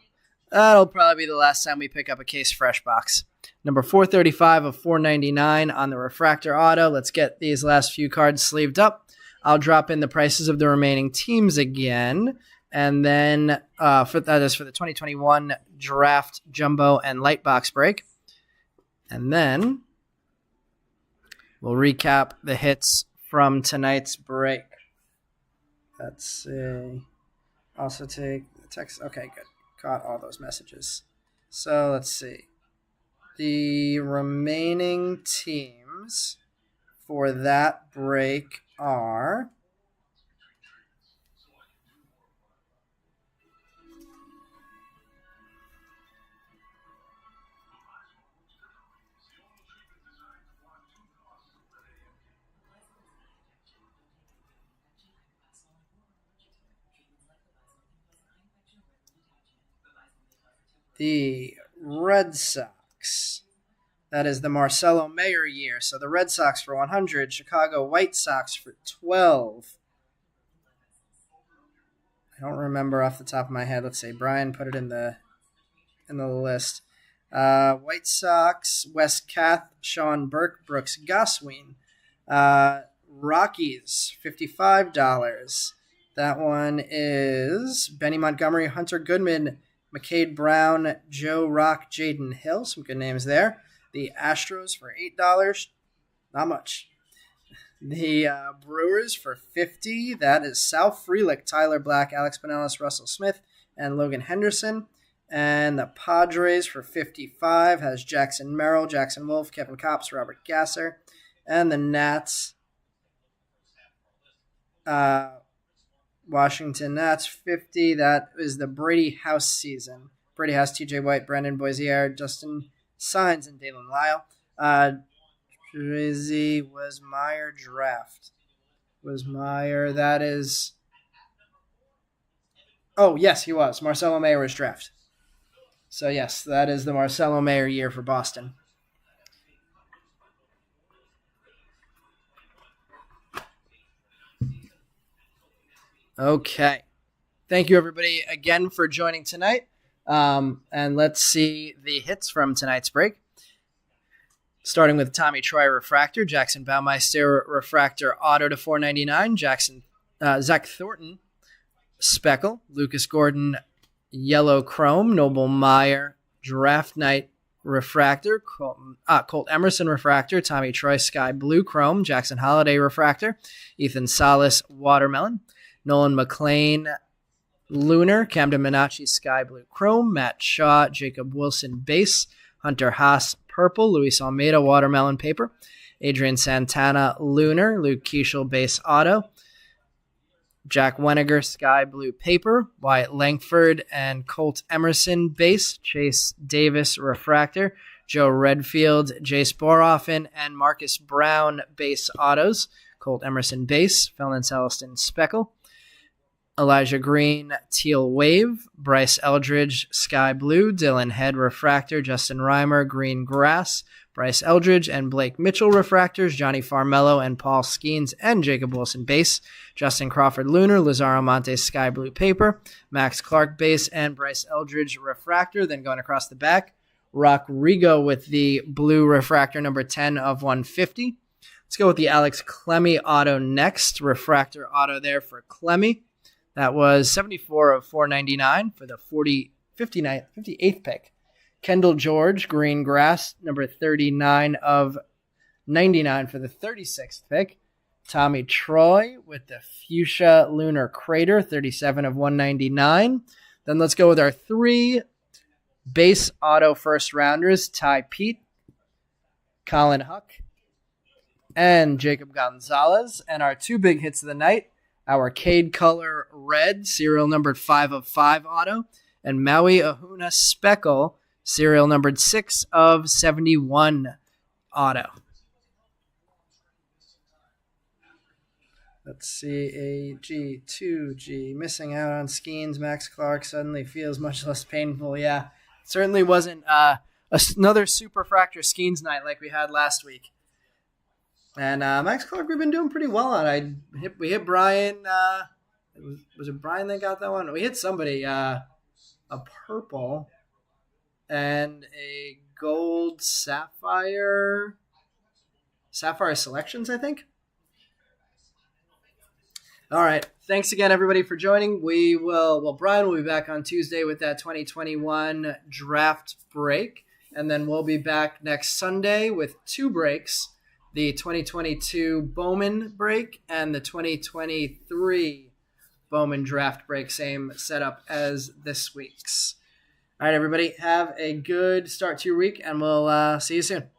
that'll probably be the last time we pick up a case fresh box. Number 435 of 499 on the refractor auto. Let's get these last few cards sleeved up. I'll drop in the prices of the remaining teams again. And then that is for the 2021 draft jumbo and light box break. And then we'll recap the hits from tonight's break. Let's see. Also take the text. Okay, good. Caught all those messages. So let's see. The remaining teams for that break are the Red Sox. That is the Marcelo Mayer year. So the Red Sox for 100, Chicago White Sox for 12. I don't remember off the top of my head. Let's see. Brian put it in the list. White Sox, Wes Kath, Sean Burke, Brooks Gosween. Rockies, $55. That one is Benny Montgomery, Hunter Goodman, McCade Brown, Joe Rock, Jaden Hill. Some good names there. The Astros for $8. Not much. The Brewers for $50. That is Sal Frelick, Tyler Black, Alex Pinellas, Russell Smith, and Logan Henderson. And the Padres for $55 has Jackson Merrill, Jackson Wolf, Kevin Kopps, Robert Gasser. And the Nats, Washington Nats, $50. That is the Brady House season. Brady House, TJ White, Brandon Boisier, Justin Signs, and Dalen Lyle. Drizzy was Meyer draft. Was Meyer, that is... Oh, yes, he was. Marcelo Mayer was draft. So, yes, that is the Marcelo Mayer year for Boston. Okay. Thank you, everybody, again for joining tonight. And let's see the hits from tonight's break. Starting with Tommy Troy refractor, Jackson Baumeister refractor auto to 499, Zach Thornton speckle, Lucas Gordon yellow chrome, Noble Meyer draft night refractor, Colt Emerson refractor, Tommy Troy sky blue chrome, Jackson Holiday refractor, Ethan Salas watermelon, Nolan McLean lunar, Camden Minacci sky blue chrome, Matt Shaw, Jacob Wilson base, Hunter Haas purple, Luis Almeida watermelon paper, Adrian Santana lunar, Luke Keishel base auto, Jack Weniger sky blue paper, Wyatt Langford and Colt Emerson base, Chase Davis refractor, Joe Redfield, Jace Boroffin, and Marcus Brown base autos, Colt Emerson base, Felon Celestin speckle, Elijah Green, Teal Wave. Bryce Eldridge, Sky Blue. Dylan Head, Refractor. Justin Reimer, Green Grass. Bryce Eldridge and Blake Mitchell, Refractors. Johnny Farmello and Paul Skeens and Jacob Wilson, Base. Justin Crawford, Lunar. Lazaro Montes, Sky Blue Paper. Max Clark, Base, and Bryce Eldridge, Refractor. Then going across the back, Rock Rigo with the Blue Refractor number 10 of 150. Let's go with the Alex Clemmy auto next. Refractor auto there for Clemmy. That was 74 of 499 for the 58th pick. Kendall George, Green Grass, number 39 of 99 for the 36th pick. Tommy Troy with the Fuchsia Lunar Crater, 37 of 199. Then let's go with our 3 base auto first rounders, Ty Pete, Colin Huck, and Jacob Gonzalez. And our 2 big hits of the night, our Cade Color Red, serial numbered 5 of 5 auto, and Maui Ahuna Speckle, serial numbered 6 of 71 auto. Let's see, AG, 2G, missing out on Skeens. Max Clark suddenly feels much less painful. Yeah, certainly wasn't another Superfractor Skeens night like we had last week. And Max Clark, we've been doing pretty well on. We hit Brian. Was it Brian that got that one? We hit somebody. A purple and a gold sapphire selections, I think. All right. Thanks again, everybody, for joining. Brian will be back on Tuesday with that 2021 draft break. And then we'll be back next Sunday with 2 breaks, the 2022 Bowman break and the 2023 Bowman draft break. Same setup as this week's. All right, everybody, have a good start to your week, and we'll see you soon.